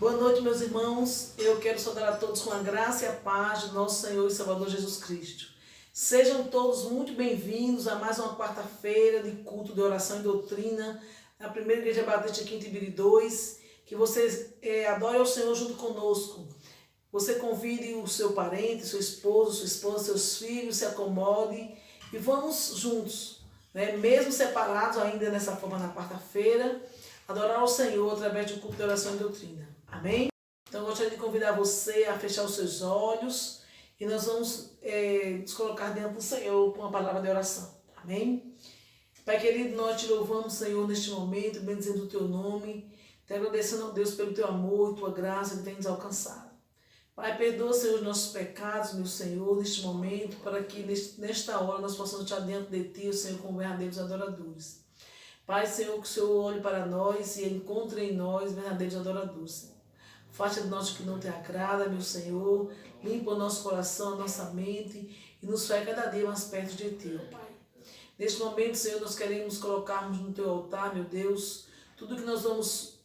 Boa noite, meus irmãos. Eu quero saudar a todos com a graça e a paz de nosso Senhor e Salvador Jesus Cristo. Sejam todos muito bem-vindos a mais uma quarta-feira de culto de oração e doutrina na Primeira Igreja Batista aqui em Tibiri 2. Que vocês adorem ao Senhor junto conosco. Você convide o seu parente, seu esposo, sua esposa, seus filhos, se acomode e vamos juntos, mesmo separados ainda nessa forma na quarta-feira, adorar ao Senhor através do culto de oração e doutrina. Amém? Então eu gostaria de convidar você a fechar os seus olhos e nós vamos nos colocar diante do Senhor com uma palavra de oração. Amém? Pai querido, nós te louvamos, Senhor, neste momento, bendizendo o teu nome, te agradecendo a Deus pelo teu amor e tua graça que tem nos alcançado. Pai, perdoa, Senhor, os nossos pecados, meu Senhor, neste momento, para que nesta hora nós possamos estar diante de Ti, Senhor, como verdadeiros adoradores. Pai, Senhor, que o Senhor olhe para nós e encontre em nós verdadeiros adoradores, Senhor. Faça de nós o que não te agrada, meu Senhor, limpa o nosso coração, a nossa mente e nos faz cada dia mais perto de Ti, ó Pai. Neste momento, Senhor, nós queremos colocarmos no Teu altar, meu Deus, tudo que nós vamos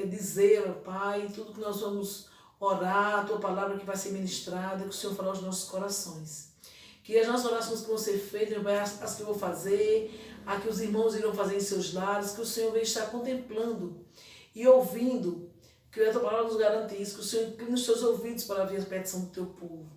dizer, ó Pai, tudo que nós vamos orar, a Tua palavra que vai ser ministrada, que o Senhor falar aos nossos corações. Que as nossas orações que vão ser feitas, as que eu vou fazer, a que os irmãos irão fazer em seus lares, que o Senhor venha estar contemplando e ouvindo, que a Tua palavra nos garantisse, que o Senhor incline os seus ouvidos para ouvir a petição do Teu povo.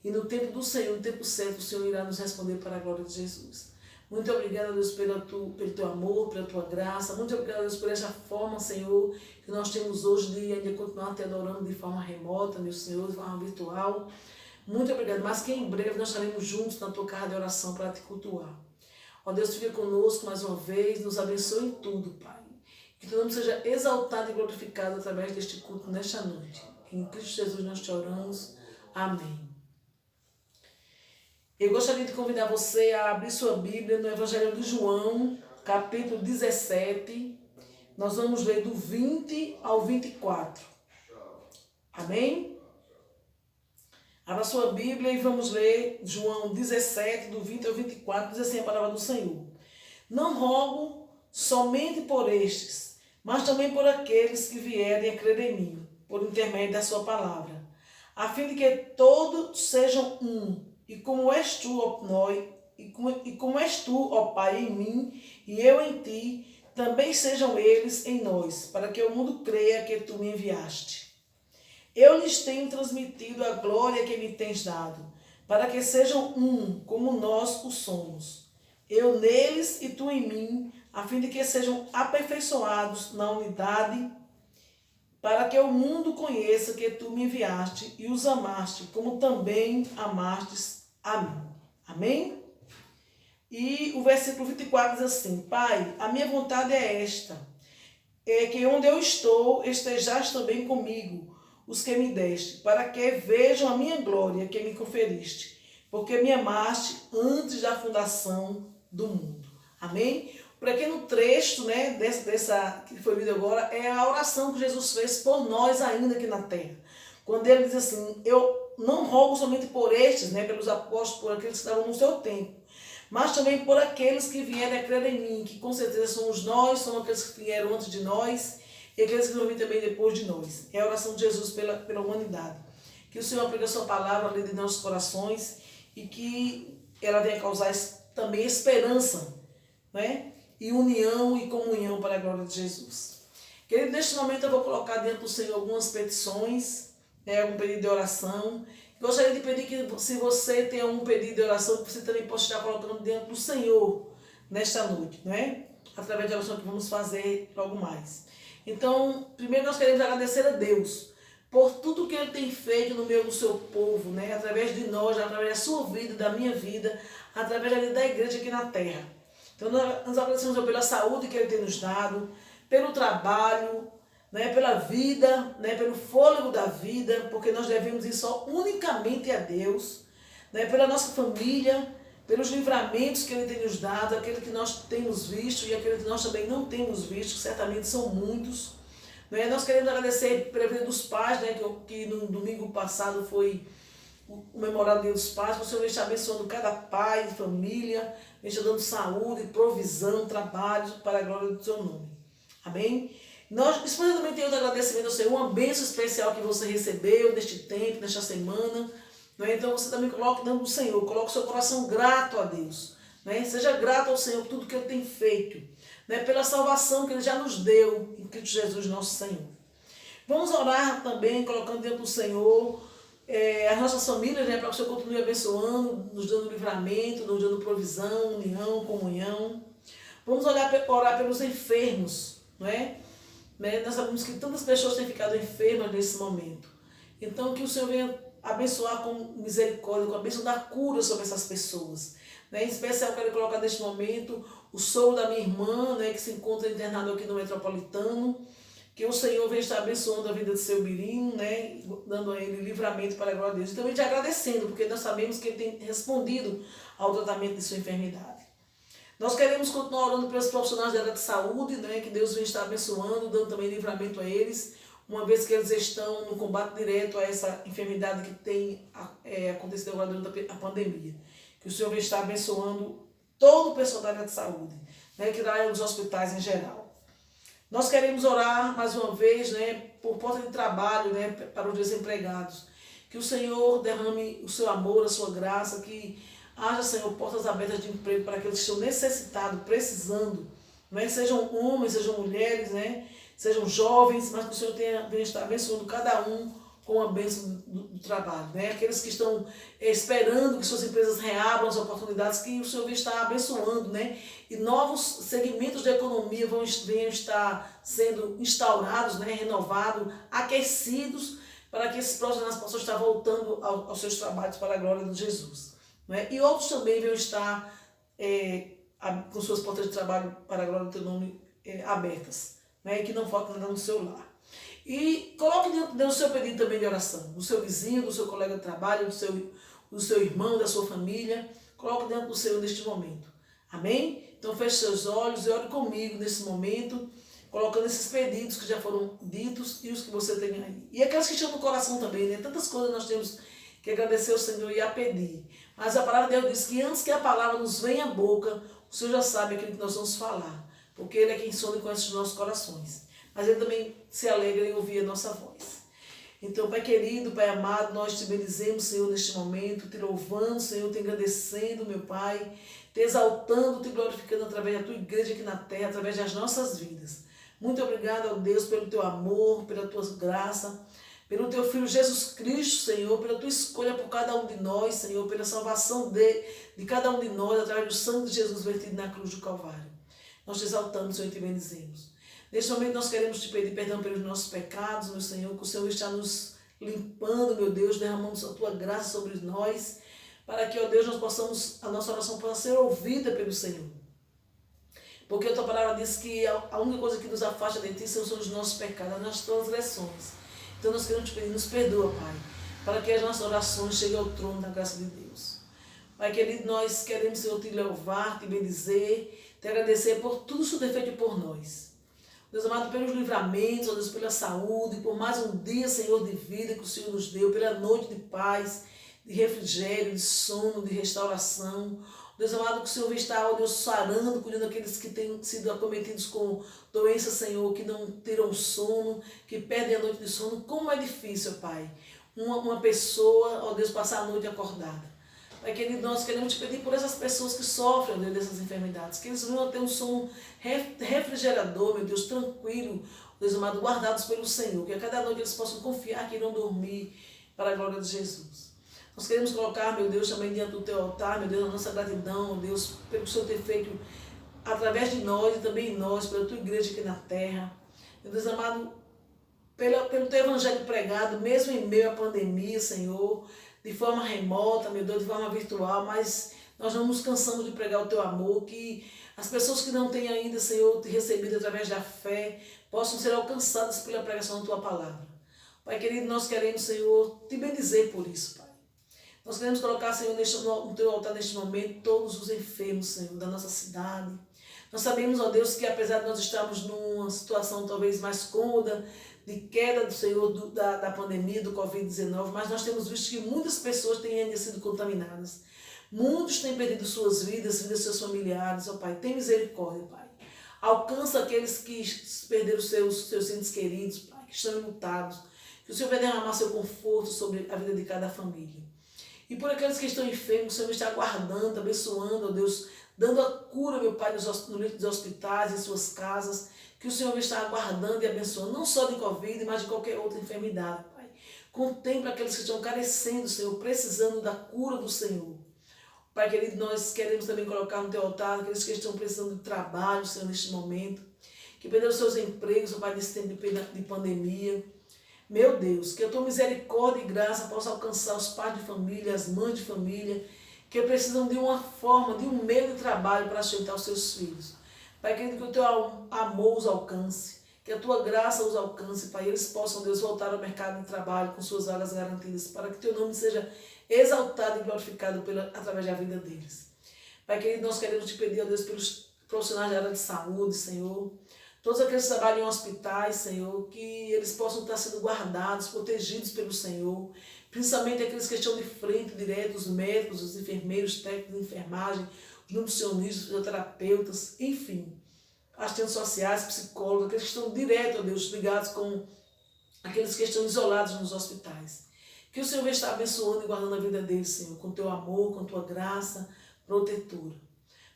E no tempo do Senhor, no tempo certo, o Senhor irá nos responder para a glória de Jesus. Muito obrigada, Deus, pelo Teu amor, pela Tua graça. Muito obrigada, Deus, por essa forma, Senhor, que nós temos hoje de ainda continuar Te adorando de forma remota, meu Senhor, de forma virtual. Muito obrigada, mas que em breve nós estaremos juntos na Tua casa de oração para Te cultuar. Ó Deus, fica conosco mais uma vez, nos abençoe em tudo, Pai. Que Teu nome seja exaltado e glorificado através deste culto nesta noite. Em Cristo Jesus nós te oramos. Amém. Eu gostaria de convidar você a abrir sua Bíblia no Evangelho de João, capítulo 17. Nós vamos ler do 20 ao 24. Amém? Abra sua Bíblia e vamos ler João 17, do 20 ao 24, diz assim a palavra do Senhor. Não rogo somente por estes, mas também por aqueles que vierem a crer em mim, por intermédio da sua palavra, a fim de que todos sejam um. E como és tu, ó Pai, em mim, e eu em ti, também sejam eles em nós, para que o mundo creia que tu me enviaste. Eu lhes tenho transmitido a glória que me tens dado, para que sejam um, como nós o somos. Eu neles e tu em mim, a fim de que sejam aperfeiçoados na unidade, para que o mundo conheça que tu me enviaste e os amaste, como também amastes a mim. Amém? E o versículo 24 diz assim: Pai, a minha vontade é esta, é que onde eu estou, estejais também comigo, os que me deste, para que vejam a minha glória que me conferiste, porque me amaste antes da fundação do mundo. Amém? O pequeno trecho, dessa que foi lido agora, é a oração que Jesus fez por nós ainda aqui na terra. Quando ele diz assim: eu não rogo somente por estes, pelos apóstolos, por aqueles que estavam no seu tempo, mas também por aqueles que vierem a crer em mim, que com certeza somos nós, são aqueles que vieram antes de nós e aqueles que vão vir também depois de nós. É a oração de Jesus pela humanidade. Que o Senhor aplique a sua palavra ali de nossos corações e que ela venha causar também esperança, e união e comunhão para a glória de Jesus. Querido, neste momento eu vou colocar diante do Senhor algumas petições, algum pedido de oração. Gostaria de pedir que, se você tem algum pedido de oração, que você também possa estar colocando diante do Senhor nesta noite, através da oração que vamos fazer logo mais. Então, primeiro nós queremos agradecer a Deus por tudo que Ele tem feito no meio do seu povo, através de nós, através da sua vida, da minha vida, através da igreja aqui na terra. Então, nós agradecemos pela saúde que Ele tem nos dado, pelo trabalho, pela vida, pelo fôlego da vida, porque nós devemos ir só unicamente a Deus, pela nossa família, pelos livramentos que Ele tem nos dado, aquele que nós temos visto e aquele que nós também não temos visto, que certamente são muitos. Nós queremos agradecer pela vida dos pais, que no domingo passado foi o memorial do Dia dos Pais, que o Senhor está abençoando cada pai, família, está dando saúde, provisão, trabalho para a glória do seu nome. Amém? Depois também tem outro agradecimento ao Senhor, uma bênção especial que você recebeu neste tempo, nesta semana. Né? Então você também coloque diante do Senhor, coloque o seu coração grato a Deus. Né? Seja grato ao Senhor por tudo que Ele tem feito, né? Pela salvação que Ele já nos deu em Cristo Jesus, nosso Senhor. Vamos orar também, colocando diante do Senhor as nossas famílias, né? Para que o Senhor continue abençoando, nos dando livramento, nos dando provisão, união, comunhão. Vamos orar pelos enfermos, não é? Nós sabemos que tantas pessoas têm ficado enfermas nesse momento. Então, que o Senhor venha abençoar com misericórdia, com a bênção da cura sobre essas pessoas. Né? Em especial, eu quero colocar neste momento o sogro da minha irmã, né, que se encontra internado aqui no Metropolitano. Que o Senhor venha estar abençoando a vida de seu Birinho, né, dando a ele livramento para a glória de Deus. E também te agradecendo, porque nós sabemos que ele tem respondido ao tratamento de sua enfermidade. Nós queremos continuar orando pelos profissionais da área de saúde, né, que Deus venha estar abençoando, dando também livramento a eles, uma vez que eles estão no combate direto a essa enfermidade que tem acontecido agora durante a pandemia. Que o Senhor venha estar abençoando todo o pessoal da área de saúde, né, que dá os hospitais em geral. Nós queremos orar mais uma vez, né, por porta de trabalho, né, para os desempregados. Que o Senhor derrame o seu amor, a sua graça, que haja, Senhor, portas abertas de emprego para aqueles que estão necessitados, precisando, né? Sejam homens, sejam mulheres, né? Sejam jovens, mas que o Senhor venha estar abençoando cada um com a bênção do trabalho. Né? Aqueles que estão esperando que suas empresas reabram as oportunidades, que o Senhor venha estar abençoando, né? E novos segmentos de economia venham estar sendo instaurados, né? Renovados, aquecidos, para que esses profissionais possam estar voltando aos seus trabalhos para a glória de Jesus. Né? E outros também vão estar com suas portas de trabalho para a glória do teu nome abertas, né? Que não falta nada no seu lar. E coloque dentro do seu pedido também de oração, do seu vizinho, do seu colega de trabalho, do seu irmão, da sua família. Coloque dentro do Senhor neste momento. Amém? Então feche seus olhos e ore comigo nesse momento, colocando esses pedidos que já foram ditos e os que você tem aí. E aquelas que estão no coração também, né? Tantas coisas nós temos que agradecer ao Senhor e a pedir. Mas a palavra de Deus diz que antes que a palavra nos venha à boca, o Senhor já sabe aquilo que nós vamos falar. Porque Ele é quem sonda e conhece os nossos corações. Mas Ele também se alegra em ouvir a nossa voz. Então, Pai querido, Pai amado, nós te bendizemos, Senhor, neste momento, te louvando, Senhor, te agradecendo, meu Pai, te exaltando, te glorificando através da tua igreja aqui na terra, através das nossas vidas. Muito obrigado, ó Deus, pelo teu amor, pela tua graça, pelo teu Filho Jesus Cristo, Senhor, pela tua escolha por cada um de nós, Senhor, pela salvação de cada um de nós, através do sangue de Jesus vertido na cruz do Calvário. Nós te exaltamos, Senhor, e te bendizemos. Neste momento nós queremos te pedir perdão pelos nossos pecados, meu Senhor, que o Senhor está nos limpando, meu Deus, derramando a tua graça sobre nós, para que, ó Deus, a nossa oração possa ser ouvida pelo Senhor. Porque a tua palavra diz que a única coisa que nos afasta de ti são os nossos pecados, as nossas transgressões. Então nós queremos te pedir, nos perdoa, Pai, para que as nossas orações cheguem ao trono da graça de Deus. Pai querido, nós queremos, Senhor, te louvar, te bendizer, te agradecer por tudo isso que tem feito por nós. Deus amado, pelos livramentos, ó Deus, pela saúde, por mais um dia, Senhor, de vida que o Senhor nos deu, pela noite de paz, de refrigério, de sono, de restauração. Deus amado, que o Senhor está, ó Deus, sarando, cuidando daqueles que têm sido acometidos com doenças, Senhor, que não terão sono, que perdem a noite de sono. Como é difícil, Pai, uma pessoa, ó Deus, passar a noite acordada. Pai querido, nós queremos te pedir por essas pessoas que sofrem, Deus, dessas enfermidades, que eles venham ter um sono refrigerador, meu Deus, tranquilo, Deus amado, guardados pelo Senhor, que a cada noite eles possam confiar que irão dormir para a glória de Jesus. Nós queremos colocar, meu Deus, também diante do teu altar, meu Deus, a nossa gratidão, Deus, pelo que o Senhor tem feito através de nós e também em nós, pela tua igreja aqui na terra. Meu Deus amado, pelo teu evangelho pregado, mesmo em meio à pandemia, Senhor, de forma remota, meu Deus, de forma virtual, mas nós não nos cansamos de pregar o teu amor, que as pessoas que não têm ainda, Senhor, te recebido através da fé, possam ser alcançadas pela pregação da tua palavra. Pai querido, nós queremos, Senhor, te bendizer por isso, Pai. Nós queremos colocar, Senhor, no teu altar neste momento, todos os enfermos, Senhor, da nossa cidade. Nós sabemos, ó Deus, que apesar de nós estarmos numa situação talvez mais cômoda, de queda do Senhor da pandemia, do Covid-19, mas nós temos visto que muitas pessoas têm ainda sido contaminadas. Muitos têm perdido suas vidas de seus familiares, ó Pai. Tem misericórdia, Pai. Alcança aqueles que perderam seus entes queridos, Pai, que estão enlutados. Que o Senhor vai derramar seu conforto sobre a vida de cada família. E por aqueles que estão enfermos, o Senhor está aguardando, abençoando, ó Deus, dando a cura, meu Pai, nos hospitais, em suas casas. Que o Senhor está aguardando e abençoando, não só de Covid, mas de qualquer outra enfermidade, Pai. Contempla aqueles que estão carecendo, Senhor, precisando da cura do Senhor. Pai querido, nós queremos também colocar no teu altar aqueles que estão precisando de trabalho, Senhor, neste momento, que perderam seus empregos, Pai, nesse tempo de pandemia. Meu Deus, que a tua misericórdia e graça possa alcançar os pais de família, as mães de família, que precisam de uma forma, de um meio de trabalho para sustentar os seus filhos. Pai querido, que o teu amor os alcance, que a tua graça os alcance, Pai, e eles possam, Deus, voltar ao mercado de trabalho com suas vagas garantidas, para que teu nome seja exaltado e glorificado através da vida deles. Pai querido, nós queremos te pedir, ó Deus, pelos profissionais da área de saúde, Senhor, todos aqueles que trabalham em hospitais, Senhor, que eles possam estar sendo guardados, protegidos pelo Senhor, principalmente aqueles que estão de frente, direto, os médicos, os enfermeiros, técnicos de enfermagem, os nutricionistas, fisioterapeutas, enfim, assistentes sociais, psicólogos, aqueles que estão direto, ó Deus, ligados com aqueles que estão isolados nos hospitais. Que o Senhor venha estar abençoando e guardando a vida deles, Senhor, com teu amor, com tua graça protetora.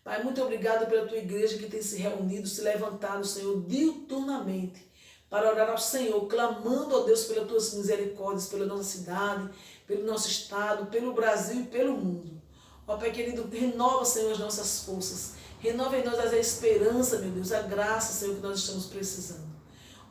Pai, muito obrigado pela tua igreja que tem se reunido, se levantado, Senhor, diuturnamente, para orar ao Senhor, clamando a Deus pelas tuas misericórdias, pela nossa cidade, pelo nosso estado, pelo Brasil e pelo mundo. Ó Pai querido, renova, Senhor, as nossas forças. Renova em nós a esperança, meu Deus, a graça, Senhor, que nós estamos precisando.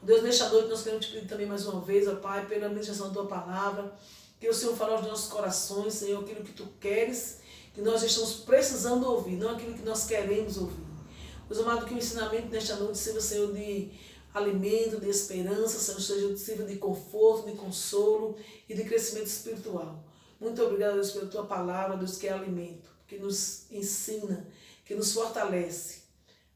Deus, nesta noite nós queremos te pedir também mais uma vez, ó Pai, pela ministração da tua palavra, que o Senhor fale aos nossos corações, Senhor, aquilo que tu queres, que nós estamos precisando ouvir, não aquilo que nós queremos ouvir. Deus amado, que o ensinamento nesta noite seja, Senhor, de alimento, de esperança, Senhor, seja de conforto, de consolo e de crescimento espiritual. Muito obrigado, Deus, pela tua palavra, Deus, que é alimento, que nos ensina, que nos fortalece.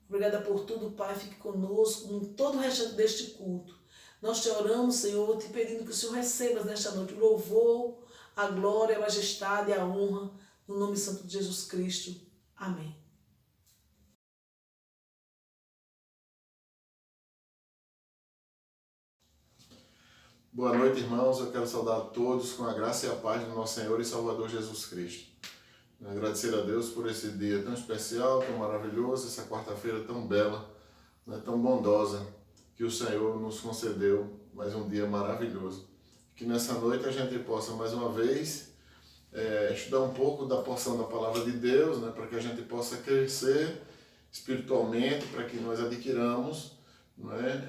Obrigada por tudo, Pai, fique conosco em todo o restante deste culto. Nós te oramos, Senhor, te pedindo que o Senhor receba nesta noite o louvor, a glória, a majestade e a honra, no nome santo de Jesus Cristo. Amém. Boa noite, irmãos. Eu quero saudar a todos com a graça e a paz do nosso Senhor e Salvador Jesus Cristo. Agradecer a Deus por esse dia tão especial, tão maravilhoso, essa quarta-feira tão bela, tão bondosa, que o Senhor nos concedeu mais um dia maravilhoso. Que nessa noite a gente possa mais uma vez estudar um pouco da porção da Palavra de Deus, para que a gente possa crescer espiritualmente, para que nós adquiramos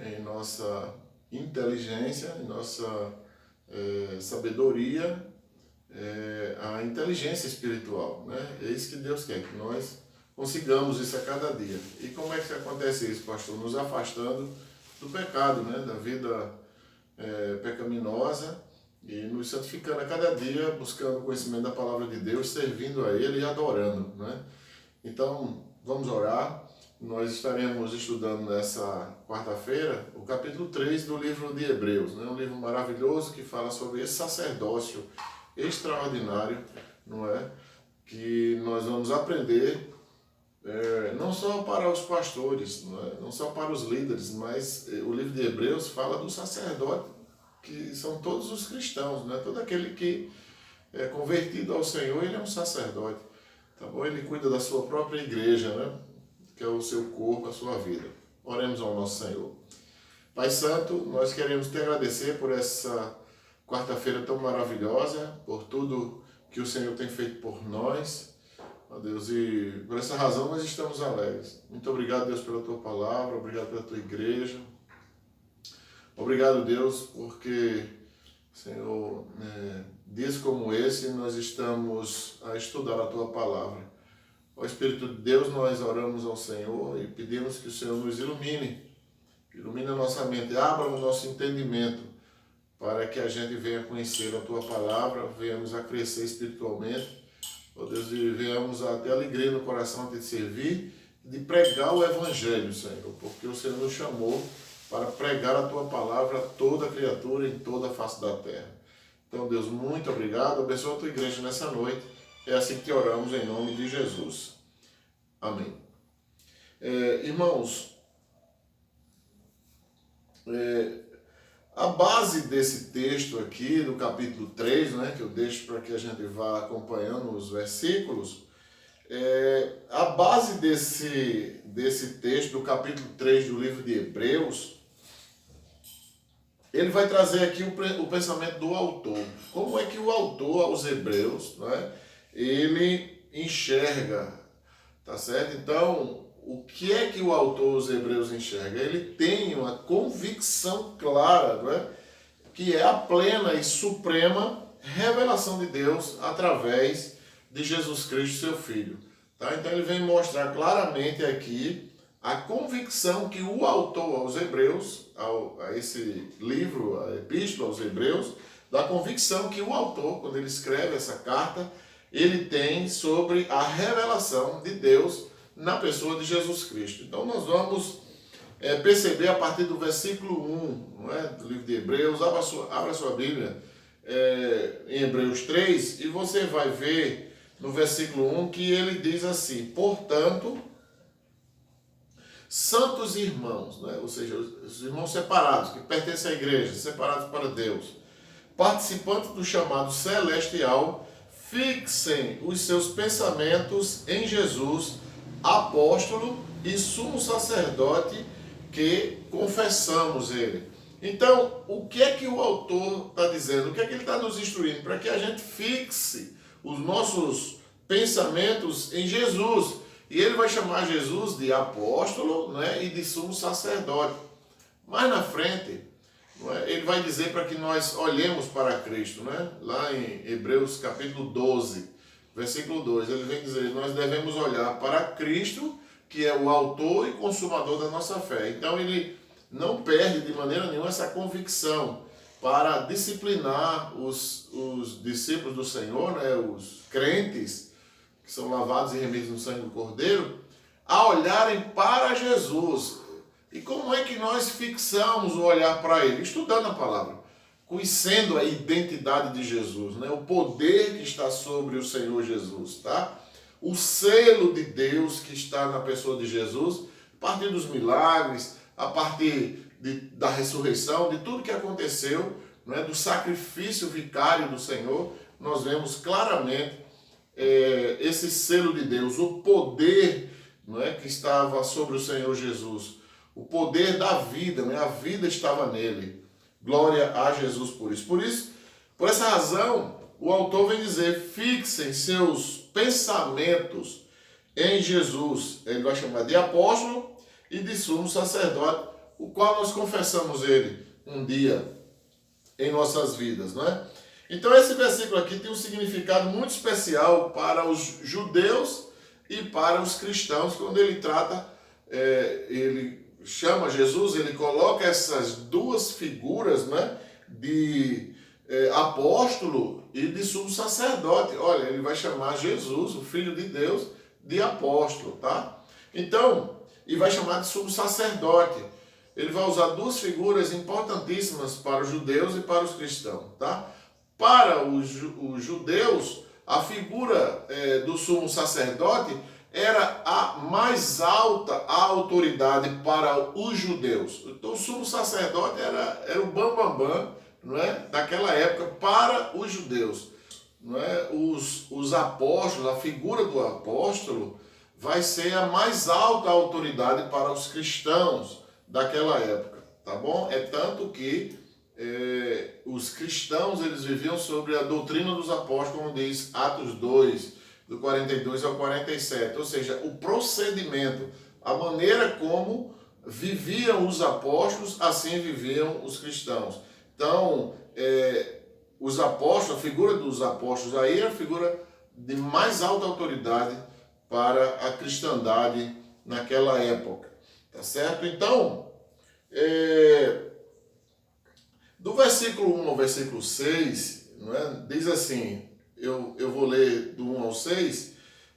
em nossa inteligência, em nossa sabedoria, a inteligência espiritual. É isso que Deus quer, que nós consigamos isso a cada dia. E como é que acontece isso, pastor? Nos afastando do pecado, da vida pecaminosa, e nos santificando a cada dia, buscando o conhecimento da palavra de Deus, servindo a Ele e adorando. Então, vamos orar. Nós estaremos estudando nessa quarta-feira o capítulo 3 do livro de Hebreus, um livro maravilhoso que fala sobre esse sacerdócio extraordinário, que nós vamos aprender não só para os pastores, não só para os líderes, mas o livro de Hebreus fala do sacerdote, que são todos os cristãos, todo aquele que é convertido ao Senhor, ele é um sacerdote, tá bom? Ele cuida da sua própria igreja, que é o seu corpo, a sua vida. Oremos ao nosso Senhor. Pai Santo, nós queremos te agradecer por essa quarta-feira tão maravilhosa, por tudo que o Senhor tem feito por nós, ó Deus, e por essa razão nós estamos alegres. Muito obrigado, Deus, pela tua palavra, obrigado pela tua igreja. Obrigado, Deus, porque, Senhor, dias como esse nós estamos a estudar a tua palavra. Ó Espírito de Deus, nós oramos ao Senhor e pedimos que o Senhor nos ilumine a nossa mente, abra o nosso entendimento, para que a gente venha conhecer a tua palavra, venhamos a crescer espiritualmente, ó Deus, e venhamos a ter alegria no coração de te servir, de pregar o Evangelho, Senhor, porque o Senhor nos chamou para pregar a tua palavra a toda criatura em toda a face da terra. Então, Deus, muito obrigado, abençoa a tua igreja nessa noite, é assim que te oramos em nome de Jesus. Amém. Irmãos, A base desse texto aqui, do capítulo 3, né, que eu deixo para que a gente vá acompanhando os versículos, a base desse texto, do capítulo 3 do livro de Hebreus, ele vai trazer aqui o pensamento do autor. Como é que o autor, aos Hebreus, né, ele enxerga, tá certo? Então, o que é que o autor aos Hebreus enxerga? Ele tem uma convicção clara, né, que é a plena e suprema revelação de Deus através de Jesus Cristo, seu Filho. Tá? Então ele vem mostrar claramente aqui a convicção que o autor aos Hebreus, a esse livro, a Epístola aos Hebreus, da convicção que o autor, quando ele escreve essa carta, ele tem sobre a revelação de Deus na pessoa de Jesus Cristo. Então nós vamos perceber a partir do versículo 1, não é? Do livro de Hebreus. Abra a sua Bíblia em Hebreus 3 e você vai ver no versículo 1 que ele diz assim: portanto, santos irmãos, né? Ou seja, os irmãos separados, que pertencem à igreja, separados para Deus, participantes do chamado celestial, fixem os seus pensamentos em Jesus, apóstolo e sumo sacerdote, que confessamos ele. Então, o que é que o autor está dizendo? O que é que ele está nos instruindo? Para que a gente fixe os nossos pensamentos em Jesus. E ele vai chamar Jesus de apóstolo, né, e de sumo sacerdote. Mais na frente, ele vai dizer para que nós olhemos para Cristo. Né? Lá em Hebreus capítulo 12, versículo 2, ele vem dizer: nós devemos olhar para Cristo, que é o autor e consumador da nossa fé. Então ele não perde de maneira nenhuma essa convicção para disciplinar os discípulos do Senhor, né, os crentes que são lavados e remidos no sangue do Cordeiro, a olharem para Jesus. E como é que nós fixamos o olhar para ele? Estudando a palavra, conhecendo a identidade de Jesus, né, o poder que está sobre o Senhor Jesus, tá? O selo de Deus que está na pessoa de Jesus, a partir dos milagres, a partir da ressurreição, de tudo que aconteceu, né, do sacrifício vicário do Senhor, nós vemos claramente esse selo de Deus, o poder, não é, que estava sobre o Senhor Jesus, o poder da vida, né, a vida estava nele. Glória a Jesus por isso. Por essa razão, o autor vem dizer: fixem seus pensamentos em Jesus. Ele vai chamar de apóstolo e de sumo sacerdote, o qual nós confessamos ele um dia em nossas vidas, não é? Então esse versículo aqui tem um significado muito especial para os judeus e para os cristãos, quando ele trata, ele chama Jesus, ele coloca essas duas figuras, né, de apóstolo e de sumo sacerdote. Olha, ele vai chamar Jesus, o Filho de Deus, de apóstolo, tá? Então, e vai chamar de sumo sacerdote. Ele vai usar duas figuras importantíssimas para os judeus e para os cristãos, tá? Para os judeus, a figura do sumo sacerdote era a mais alta autoridade para os judeus. Então o sumo sacerdote era o bambambam, não é, daquela época para os judeus. Não é? Os apóstolos, a figura do apóstolo vai ser a mais alta autoridade para os cristãos daquela época, tá bom? É tanto que os cristãos, eles viviam sobre a doutrina dos apóstolos, como diz Atos 2, do 42 ao 47, ou seja, o procedimento, a maneira como viviam os apóstolos, assim viviam os cristãos. Então, os apóstolos, a figura dos apóstolos aí é a figura de mais alta autoridade para a cristandade naquela época, tá certo? Então, do versículo 1 ao versículo 6, não é? Diz assim, eu vou ler do 1 ao 6,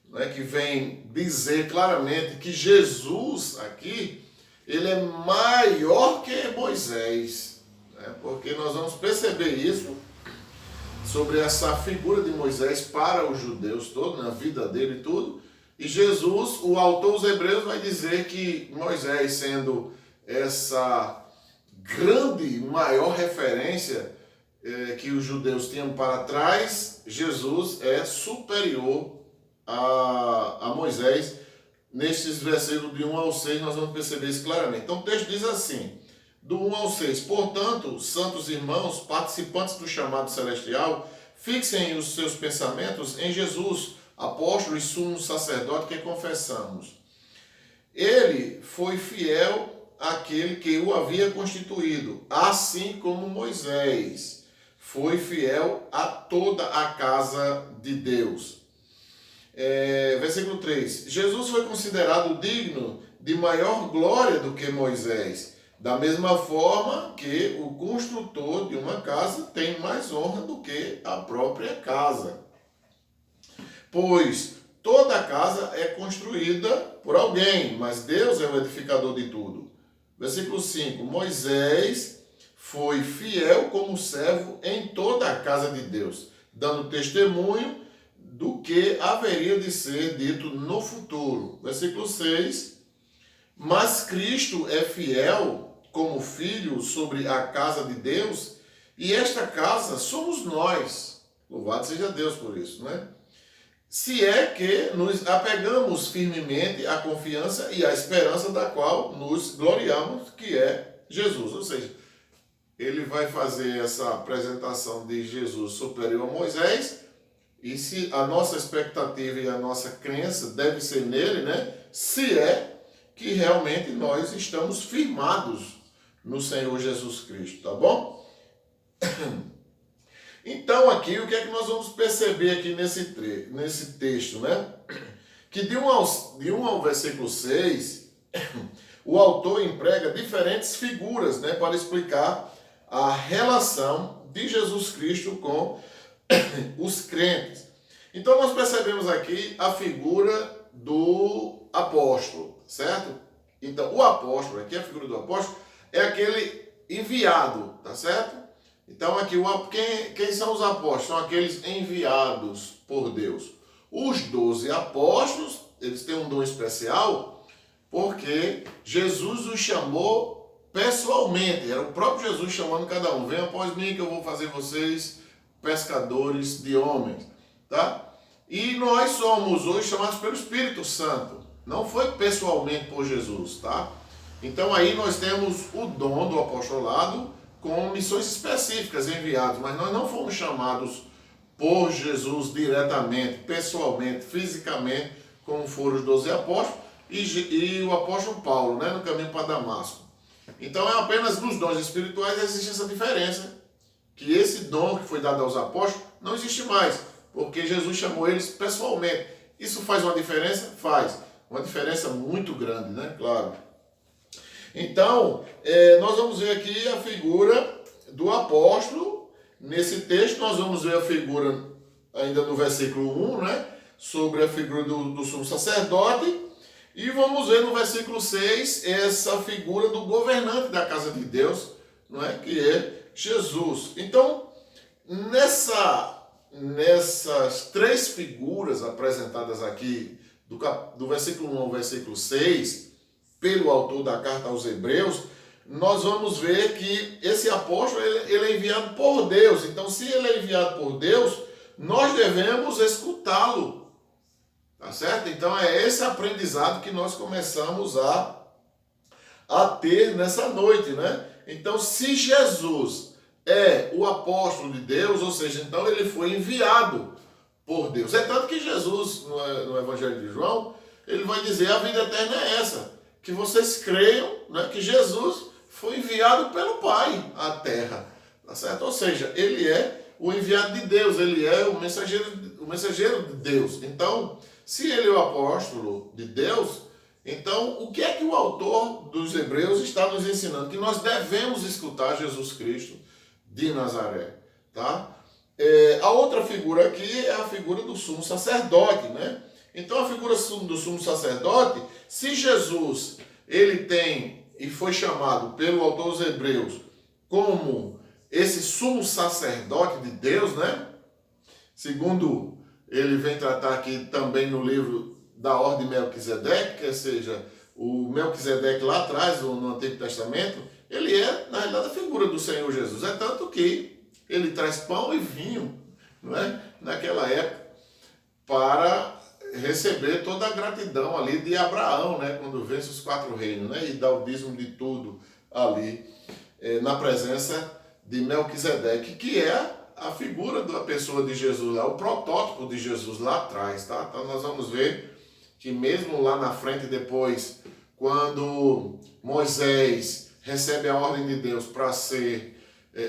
não é? Que vem dizer claramente que Jesus aqui, ele é maior que Moisés, né? Porque nós vamos perceber isso sobre essa figura de Moisés para os judeus todos, na vida dele e tudo. E Jesus, o autor dos Hebreus, vai dizer que Moisés, sendo essa grande, maior referência que os judeus tinham para trás, Jesus é superior a Moisés. Nestes versículos de 1 ao 6 nós vamos perceber isso claramente. Então o texto diz assim, do 1 ao 6, portanto, santos irmãos, participantes do chamado celestial, fixem os seus pensamentos em Jesus, apóstolo e sumo sacerdote que confessamos. Ele foi fiel àquele que o havia constituído, assim como Moisés foi fiel a toda a casa de Deus. Versículo 3. Jesus foi considerado digno de maior glória do que Moisés, da mesma forma que o construtor de uma casa tem mais honra do que a própria casa. Pois toda casa é construída por alguém, mas Deus é o edificador de tudo. Versículo 5. Moisés foi fiel como servo em toda a casa de Deus, dando testemunho do que haveria de ser dito no futuro. Versículo 6. Mas Cristo é fiel como filho sobre a casa de Deus, e esta casa somos nós. Louvado seja Deus por isso, né? Se é que nos apegamos firmemente à confiança e à esperança da qual nos gloriamos, que é Jesus. Ou seja, ele vai fazer essa apresentação de Jesus superior a Moisés, e se a nossa expectativa e a nossa crença deve ser nele, né? Se é que realmente nós estamos firmados no Senhor Jesus Cristo, tá bom? Então aqui, o que é que nós vamos perceber aqui nesse texto, né? Que de 1 ao versículo 6, o autor emprega diferentes figuras, né, para explicar a relação de Jesus Cristo com os crentes. Então nós percebemos aqui a figura do apóstolo, certo? Então o apóstolo, aqui a figura do apóstolo, é aquele enviado, tá certo? Então aqui, quem são os apóstolos? São aqueles enviados por Deus. Os 12 apóstolos, eles têm um dom especial, porque Jesus os chamou pessoalmente. Era o próprio Jesus chamando cada um. Venham após mim que eu vou fazer vocês pescadores de homens. Tá? E nós somos hoje chamados pelo Espírito Santo. Não foi pessoalmente por Jesus. Tá? Então aí nós temos o dom do apostolado com missões específicas enviados, mas nós não fomos chamados por Jesus diretamente, pessoalmente, fisicamente, como foram os 12 apóstolos e o apóstolo Paulo, né, no caminho para Damasco. Então é apenas nos dons espirituais existe essa diferença, que esse dom que foi dado aos apóstolos não existe mais, porque Jesus chamou eles pessoalmente. Isso faz uma diferença? Faz. Uma diferença muito grande, né? Claro. Então, nós vamos ver aqui a figura do apóstolo. Nesse texto, nós vamos ver a figura, ainda no versículo 1, né? Sobre a figura do sumo sacerdote. E vamos ver no versículo 6, essa figura do governante da casa de Deus, não é? Que é Jesus. Então, nessas três figuras apresentadas aqui, do versículo 1 ao versículo 6, pelo autor da carta aos Hebreus, nós vamos ver que esse apóstolo ele é enviado por Deus. Então, se ele é enviado por Deus, nós devemos escutá-lo. Tá certo? Então, é esse aprendizado que nós começamos a ter nessa noite, né? Então, se Jesus é o apóstolo de Deus, ou seja, então ele foi enviado por Deus. É tanto que Jesus, no Evangelho de João, ele vai dizer, a vida eterna é essa, que vocês creiam, né, que Jesus foi enviado pelo Pai à terra, tá certo? Ou seja, ele é o enviado de Deus, ele é o mensageiro de Deus. Então, se ele é o apóstolo de Deus, então o que é que o autor dos Hebreus está nos ensinando? Que nós devemos escutar Jesus Cristo de Nazaré, tá? A outra figura aqui é a figura do sumo sacerdote, né? Então a figura do sumo sacerdote, se Jesus, ele tem e foi chamado pelo autor dos Hebreus como esse sumo sacerdote de Deus, né? Segundo ele vem tratar aqui também no livro da ordem de Melquisedeque, que seja, o Melquisedeque lá atrás, no Antigo Testamento, ele é, na realidade, a figura do Senhor Jesus. É tanto que ele traz pão e vinho, não é? Naquela época, para receber toda a gratidão ali de Abraão, né? Quando vence os 4 reinos, né? E dá o dízimo de tudo ali, na presença de Melquisedeque, que é a figura da pessoa de Jesus lá, o protótipo de Jesus lá atrás, tá? Então nós vamos ver que mesmo lá na frente depois, quando Moisés recebe a ordem de Deus para ser,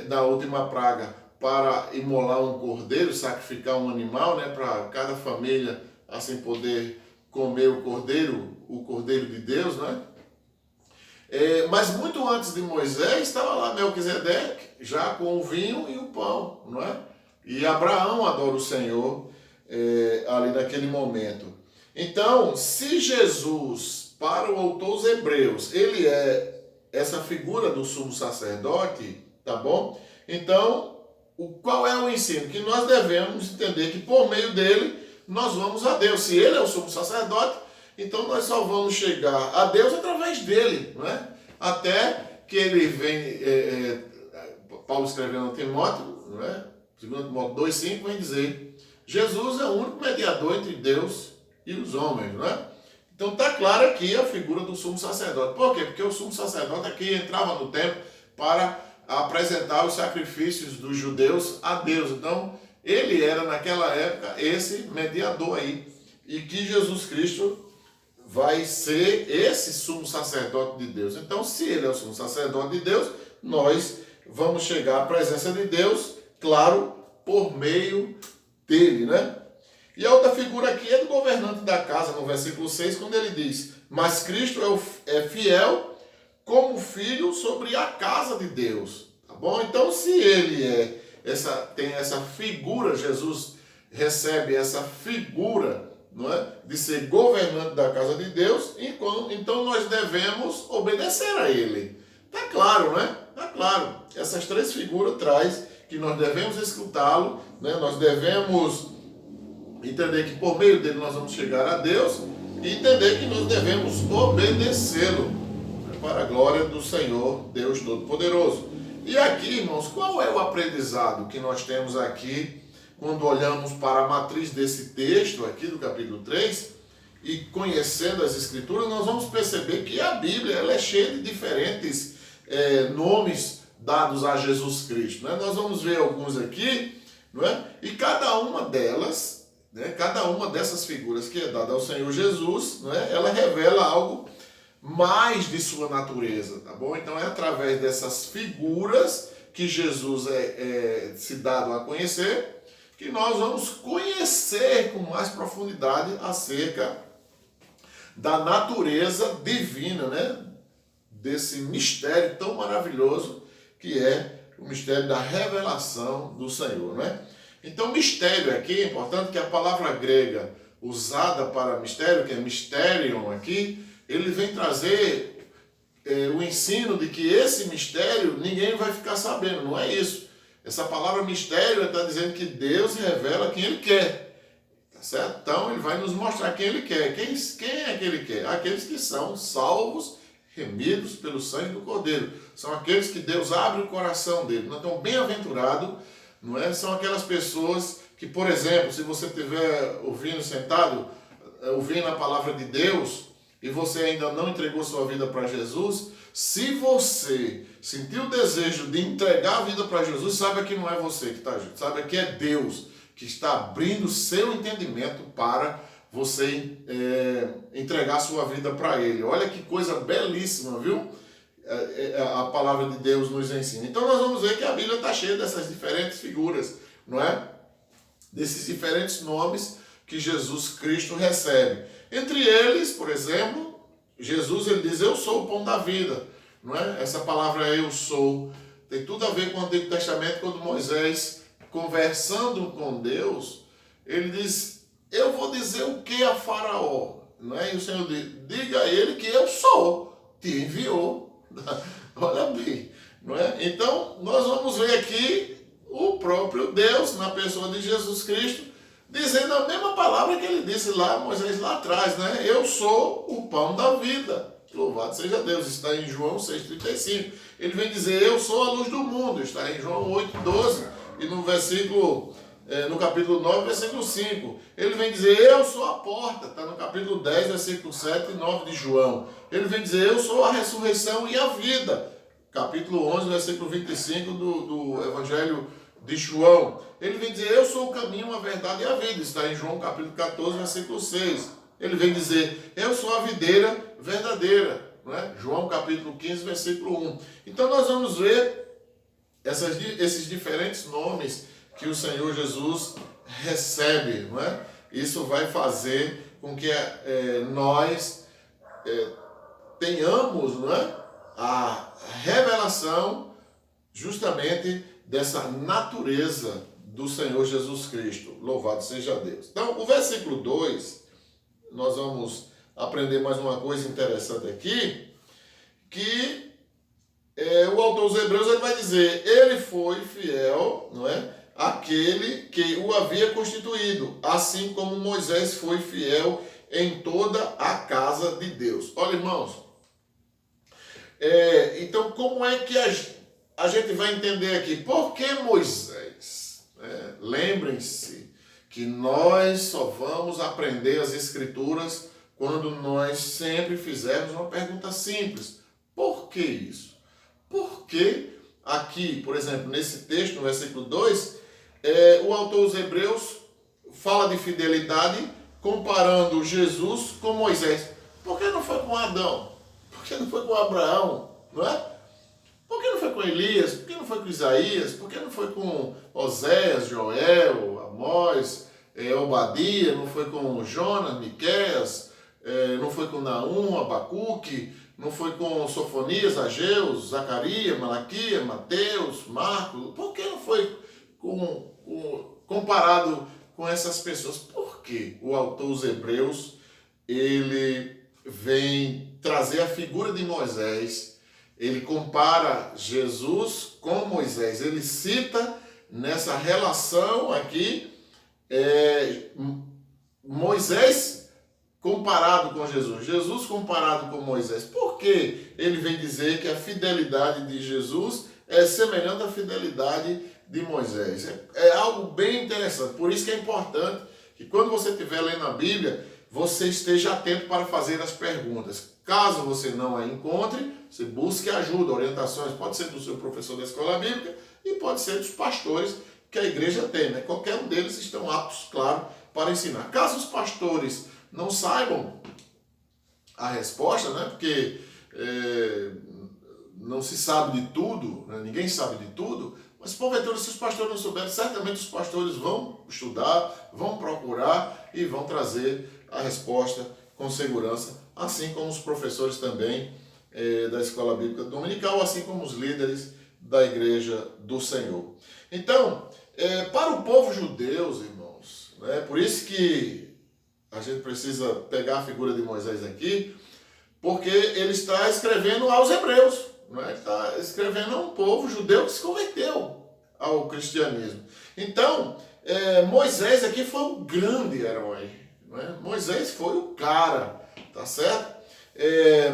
da última praga, para imolar um cordeiro, sacrificar um animal, né, para cada família assim poder comer o cordeiro de Deus, né? Mas muito antes de Moisés estava lá Melquisedeque, já com o vinho e o pão, não é? E Abraão adora o Senhor ali naquele momento. Então, se Jesus, para o autor dos Hebreus, ele é essa figura do sumo sacerdote, tá bom? Então, qual é o ensino? Que nós devemos entender que por meio dele nós vamos a Deus. Se ele é o sumo sacerdote, então nós só vamos chegar a Deus através dele, não é? Até que ele vem, Paulo escrevendo a Timóteo, não é? 2 Timóteo 2,5 vem dizer, Jesus é o único mediador entre Deus e os homens, não é? Então está claro aqui a figura do sumo sacerdote. Por quê? Porque o sumo sacerdote aqui entrava no templo para apresentar os sacrifícios dos judeus a Deus. Então ele era naquela época esse mediador aí. E que Jesus Cristo vai ser esse sumo sacerdote de Deus. Então, se ele é o sumo sacerdote de Deus, nós vamos chegar à presença de Deus, claro, por meio dele, né? E a outra figura aqui é do governante da casa, no versículo 6, quando ele diz, mas Cristo é fiel como filho sobre a casa de Deus, tá bom? Então, se ele tem essa figura, Jesus recebe essa figura, não é? De ser governante da casa de Deus, então nós devemos obedecer a ele. Está claro, né? Está claro. Essas 3 figuras traz que nós devemos escutá-lo, né? Nós devemos entender que por meio dele nós vamos chegar a Deus e entender que nós devemos obedecê-lo, né? Para a glória do Senhor, Deus Todo-Poderoso. E aqui, irmãos, qual é o aprendizado que nós temos aqui quando olhamos para a matriz desse texto aqui do capítulo 3 e conhecendo as Escrituras, nós vamos perceber que a Bíblia ela é cheia de diferentes nomes dados a Jesus Cristo, né? Nós vamos ver alguns aqui, não é? E cada uma delas, né, cada uma dessas figuras que é dada ao Senhor Jesus, não é? Ela revela algo mais de sua natureza, tá bom? Então é através dessas figuras que Jesus se dado a conhecer, que nós vamos conhecer com mais profundidade acerca da natureza divina, né? Desse mistério tão maravilhoso que é o mistério da revelação do Senhor, né? Então, mistério aqui, é importante que a palavra grega usada para mistério, que é mysterion aqui, ele vem trazer o ensino de que esse mistério ninguém vai ficar sabendo, não é isso. Essa palavra mistério está dizendo que Deus revela quem Ele quer, tá certo? Então Ele vai nos mostrar quem Ele quer. Quem é que Ele quer? Aqueles que são salvos, remidos pelo sangue do Cordeiro. São aqueles que Deus abre o coração dele. Então, bem-aventurado, não é? São aquelas pessoas que, por exemplo, se você estiver ouvindo sentado, ouvindo a palavra de Deus, e você ainda não entregou sua vida para Jesus, se você sentir o desejo de entregar a vida para Jesus, saiba que não é você que está junto, saiba que é Deus que está abrindo seu entendimento para você entregar sua vida para Ele. Olha que coisa belíssima, viu? A palavra de Deus nos ensina. Então nós vamos ver que a Bíblia está cheia dessas diferentes figuras, não é? Desses diferentes nomes que Jesus Cristo recebe. Entre eles, por exemplo, Jesus ele diz, eu sou o pão da vida, não é? Essa palavra eu sou tem tudo a ver com o Antigo Testamento, quando Moisés, conversando com Deus, ele diz, eu vou dizer o que a Faraó, não é? E o Senhor diz, diga a ele que eu sou, te enviou. Olha bem, não é? Então, nós vamos ver aqui o próprio Deus, na pessoa de Jesus Cristo, dizendo a mesma palavra que ele disse lá, Moisés lá atrás, né? Eu sou o pão da vida, Louvado seja Deus, está em João 6,35. Ele vem dizer, eu sou a luz do mundo, está em João 8,12. E no capítulo 9, versículo 5. Ele vem dizer, eu sou a porta, está no capítulo 10, versículo 7 e 9 de João. Ele vem dizer, eu sou a ressurreição e a vida. Capítulo 11, versículo 25 do Evangelho de João. Ele vem dizer, eu sou o caminho, a verdade e a vida. Está em João capítulo 14, versículo 6. Ele vem dizer, eu sou a videira verdadeira. Não é? João capítulo 15, versículo 1. Então nós vamos ver esses diferentes nomes que o Senhor Jesus recebe. Não é? Isso vai fazer com que nós tenhamos, não é, a revelação justamente dessa natureza do Senhor Jesus Cristo. Louvado seja Deus. Então, o versículo 2, nós vamos aprender mais uma coisa interessante aqui, que o autor dos Hebreus ele vai dizer, ele foi fiel, não é, àquele que o havia constituído, assim como Moisés foi fiel em toda a casa de Deus. Olha, irmãos, então como é que a gente vai entender aqui? Por que Moisés? Lembrem-se que nós só vamos aprender as Escrituras quando nós sempre fizermos uma pergunta simples. Por que isso? Porque aqui, por exemplo, nesse texto, no versículo 2, o autor dos Hebreus fala de fidelidade comparando Jesus com Moisés. Por que não foi com Adão? Por que não foi com Abraão? Não é? Por que não foi com Elias? Por que não foi com Isaías? Por que não foi com Oséias, Joel, Amós, Obadia? Não foi com Jonas, Miqueias? Não foi com Naum, Abacuque? Não foi com Sofonias, Ageu, Zacarias, Malaquias, Mateus, Marcos? Por que não foi comparado com essas pessoas? Por que o autor dos Hebreus ele vem trazer a figura de Moisés? Ele compara Jesus com Moisés. Ele cita nessa relação aqui Moisés comparado com Jesus. Jesus comparado com Moisés. Por que ele vem dizer que a fidelidade de Jesus é semelhante à fidelidade de Moisés? É algo bem interessante. Por isso que é importante que quando você estiver lendo a Bíblia, você esteja atento para fazer as perguntas. Caso você não a encontre, você busque ajuda, orientações. Pode ser do seu professor da escola bíblica e pode ser dos pastores que a igreja tem. Né? Qualquer um deles estão aptos, claro, para ensinar. Caso os pastores não saibam a resposta, né? Porque não se sabe de tudo, né? Ninguém sabe de tudo, mas porventura se os pastores não souberem, certamente os pastores vão estudar, vão procurar e vão trazer a resposta com segurança, assim como os professores também da Escola Bíblica Dominical, assim como os líderes da Igreja do Senhor. Então, para o povo judeu, irmãos, né, por isso que a gente precisa pegar a figura de Moisés aqui, porque ele está escrevendo aos hebreus, né, está escrevendo a um povo judeu que se converteu ao cristianismo. Então, Moisés aqui foi um grande herói. Né? Moisés foi o cara, tá certo?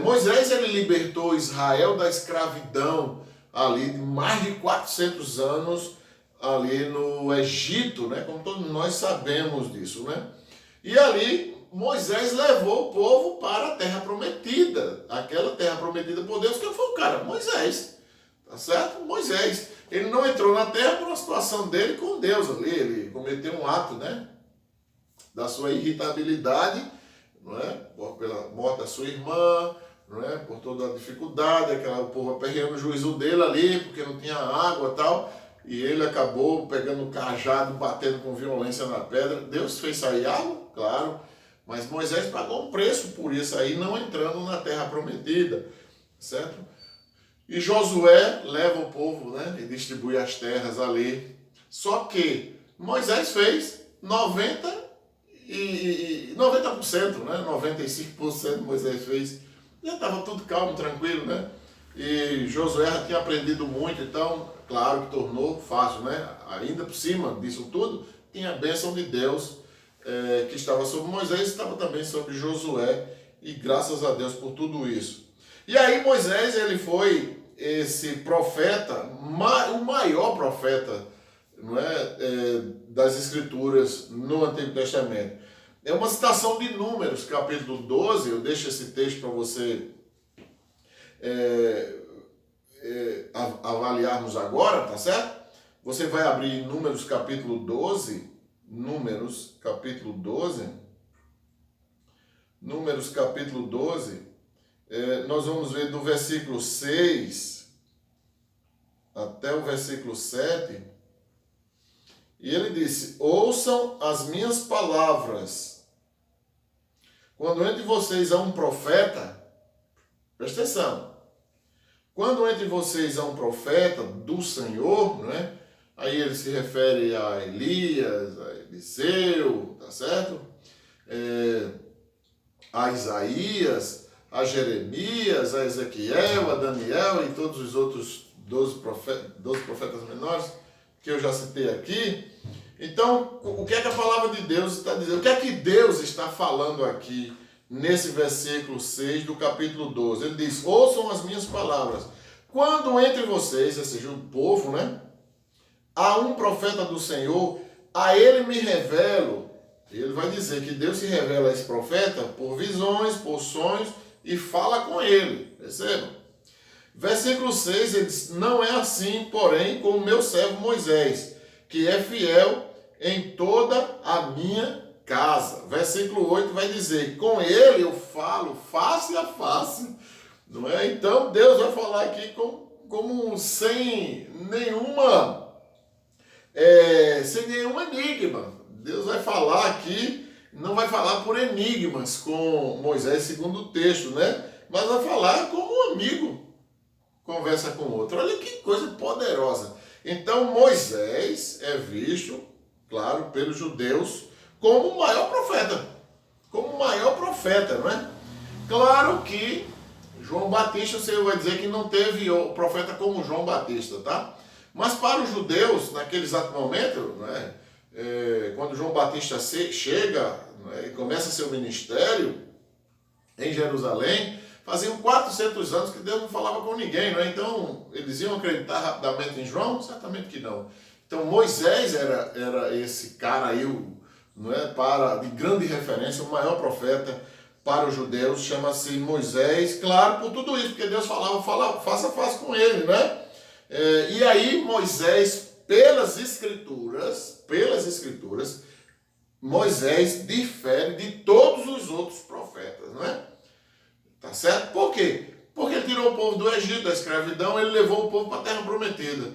Moisés ele libertou Israel da escravidão ali de mais de 400 anos ali no Egito, né? Como todos nós sabemos disso, né? E ali Moisés levou o povo para a terra prometida, aquela terra prometida por Deus. Quem foi o cara? Moisés, tá certo? Moisés. Ele não entrou na terra por uma situação dele com Deus ali, ele cometeu um ato, né? Da sua irritabilidade, não é? Pela morte da sua irmã, não é? Por toda a dificuldade, o povo aperreando o juízo dele ali, porque não tinha água e tal, e ele acabou pegando o cajado, batendo com violência na pedra. Deus fez sair água, claro, mas Moisés pagou um preço por isso aí, não entrando na terra prometida, certo? E Josué leva o povo, né? E distribui as terras ali. Só que Moisés fez 90%, né? 95% Moisés fez. Já estava tudo calmo, tranquilo, né? E Josué já tinha aprendido muito, então, claro que tornou fácil, né? Ainda por cima disso tudo, tinha a bênção de Deus que estava sobre Moisés, estava também sobre Josué, e graças a Deus por tudo isso. E aí Moisés, ele foi esse profeta, o maior profeta, não é, das Escrituras no Antigo Testamento. É uma citação de Números, capítulo 12, eu deixo esse texto para você avaliarmos agora, tá certo? Você vai abrir Números capítulo 12, Números capítulo 12, nós vamos ver do versículo 6 até o versículo 7, e ele disse: ouçam as minhas palavras. Quando entre vocês há um profeta, presta atenção, quando entre vocês há um profeta do Senhor, né? Aí ele se refere a Elias, a Eliseu, tá certo? A Isaías, a Jeremias, a Ezequiel, a Daniel e todos os outros 12 profetas menores que eu já citei aqui. Então, o que é que a palavra de Deus está dizendo? O que é que Deus está falando aqui nesse versículo 6 do capítulo 12? Ele diz: ouçam as minhas palavras. Quando entre vocês, ou seja, o povo, né, há um profeta do Senhor, a ele me revelo. Ele vai dizer que Deus se revela a esse profeta por visões, por sonhos, e fala com ele. Percebam? Versículo 6, ele diz: não é assim, porém, com o meu servo Moisés, que é fiel em toda a minha casa. Versículo 8 vai dizer: com ele eu falo face a face. Não é? Então Deus vai falar aqui como sem nenhum enigma. Deus vai falar aqui, não vai falar por enigmas com Moisés, segundo o texto, né? Mas vai falar como um amigo conversa com outro. Olha que coisa poderosa. Então Moisés é visto, claro, pelos judeus como o maior profeta. Como o maior profeta, não é? Claro que João Batista, você vai dizer que não teve o profeta como João Batista, tá? Mas para os judeus, naquele exato momento, não é? Quando João Batista chega, e começa seu ministério em Jerusalém, faziam 400 anos que Deus não falava com ninguém, não é? Então eles iam acreditar rapidamente em João? Certamente que não. Então Moisés era esse cara aí, não é? De grande referência, o maior profeta para os judeus, chama-se Moisés, claro, por tudo isso, porque Deus falava face a face com ele, né? E aí Moisés, pelas escrituras, Moisés difere de todos os outros profetas, não é? Tá certo? Por quê? Porque ele tirou o povo do Egito, da escravidão, ele levou o povo para a terra prometida.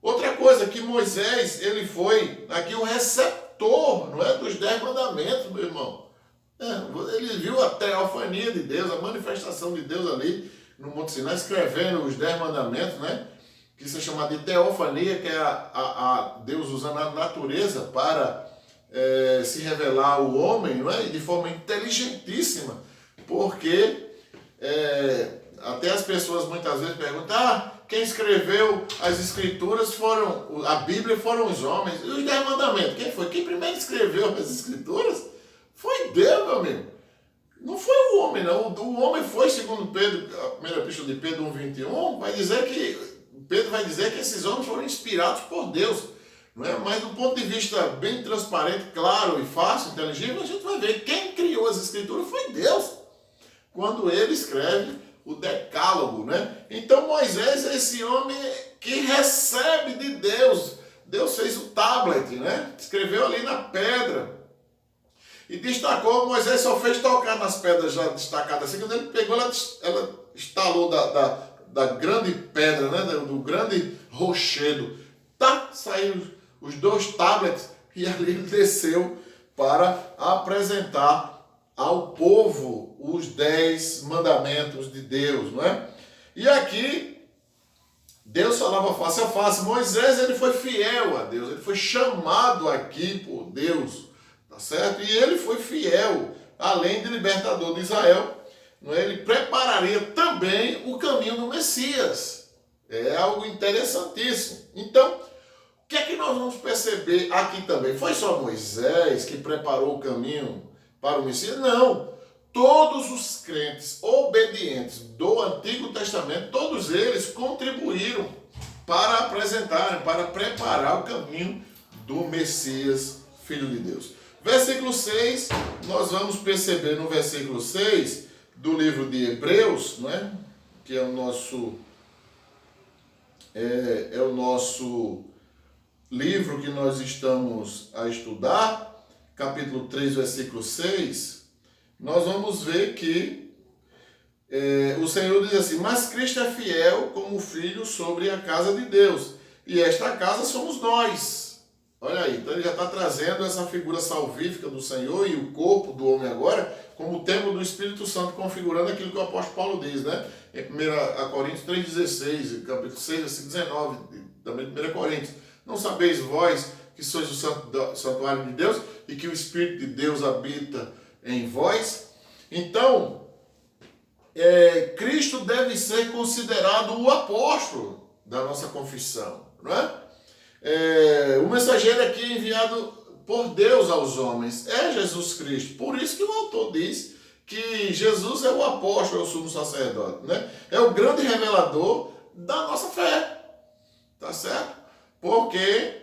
Outra coisa, que Moisés, ele foi aqui o receptor, não é? Dos 10 mandamentos, meu irmão. Ele viu a teofania de Deus, a manifestação de Deus ali no Monte Sinai, escrevendo os 10 mandamentos, né? Que isso é chamado de teofania, que é a Deus usando a natureza para se revelar ao homem, não é? E de forma inteligentíssima, porque até as pessoas muitas vezes perguntam: quem escreveu as escrituras a Bíblia foram os homens, e os 10 mandamentos, quem foi? Quem primeiro escreveu as escrituras foi Deus, meu amigo. Não foi o homem, não. O homem foi, segundo Pedro, a primeira epístola de Pedro 1:21, Pedro vai dizer que esses homens foram inspirados por Deus, não é? Mas do ponto de vista bem transparente, claro e fácil, inteligível, a gente vai ver quem criou as escrituras foi Deus, quando ele escreve o decálogo, né? Então Moisés é esse homem que recebe de Deus. Deus fez o tablet, né? Escreveu ali na pedra. E destacou, Moisés só fez tocar nas pedras já destacadas assim, quando ele pegou, ela estalou da grande pedra, né? Do grande rochedo. Saíram os 2 tablets e ali ele desceu para apresentar ao povo os 10 mandamentos de Deus, não é? E aqui, Deus falava face a face. Moisés, ele foi fiel a Deus, ele foi chamado aqui por Deus, tá certo? E ele foi fiel, além de libertador de Israel, não é? Ele prepararia também o caminho do Messias. É algo interessantíssimo. Então, o que é que nós vamos perceber aqui também? Foi só Moisés que preparou o caminho para o Messias? Não. Todos os crentes obedientes do Antigo Testamento, todos eles contribuíram para apresentarem, para preparar o caminho do Messias, Filho de Deus. Versículo 6, nós vamos perceber no versículo 6 do livro de Hebreus, né, que é o nosso livro que nós estamos a estudar, capítulo 3, versículo 6, nós vamos ver que o Senhor diz assim: mas Cristo é fiel como filho sobre a casa de Deus, e esta casa somos nós. Olha aí, então ele já está trazendo essa figura salvífica do Senhor e o corpo do homem agora como o templo do Espírito Santo, configurando aquilo que o apóstolo Paulo diz, né? Em 1 Coríntios 3,16, capítulo 6, versículo 19, também 1 Coríntios. Não sabeis vós que sois o santuário de Deus e que o Espírito de Deus habita em vós? Então, Cristo deve ser considerado o apóstolo da nossa confissão, não é? O mensageiro aqui enviado por Deus aos homens é Jesus Cristo. Por isso que o autor diz que Jesus é o apóstolo, é o sumo sacerdote, né? É o grande revelador da nossa fé, tá certo? Porque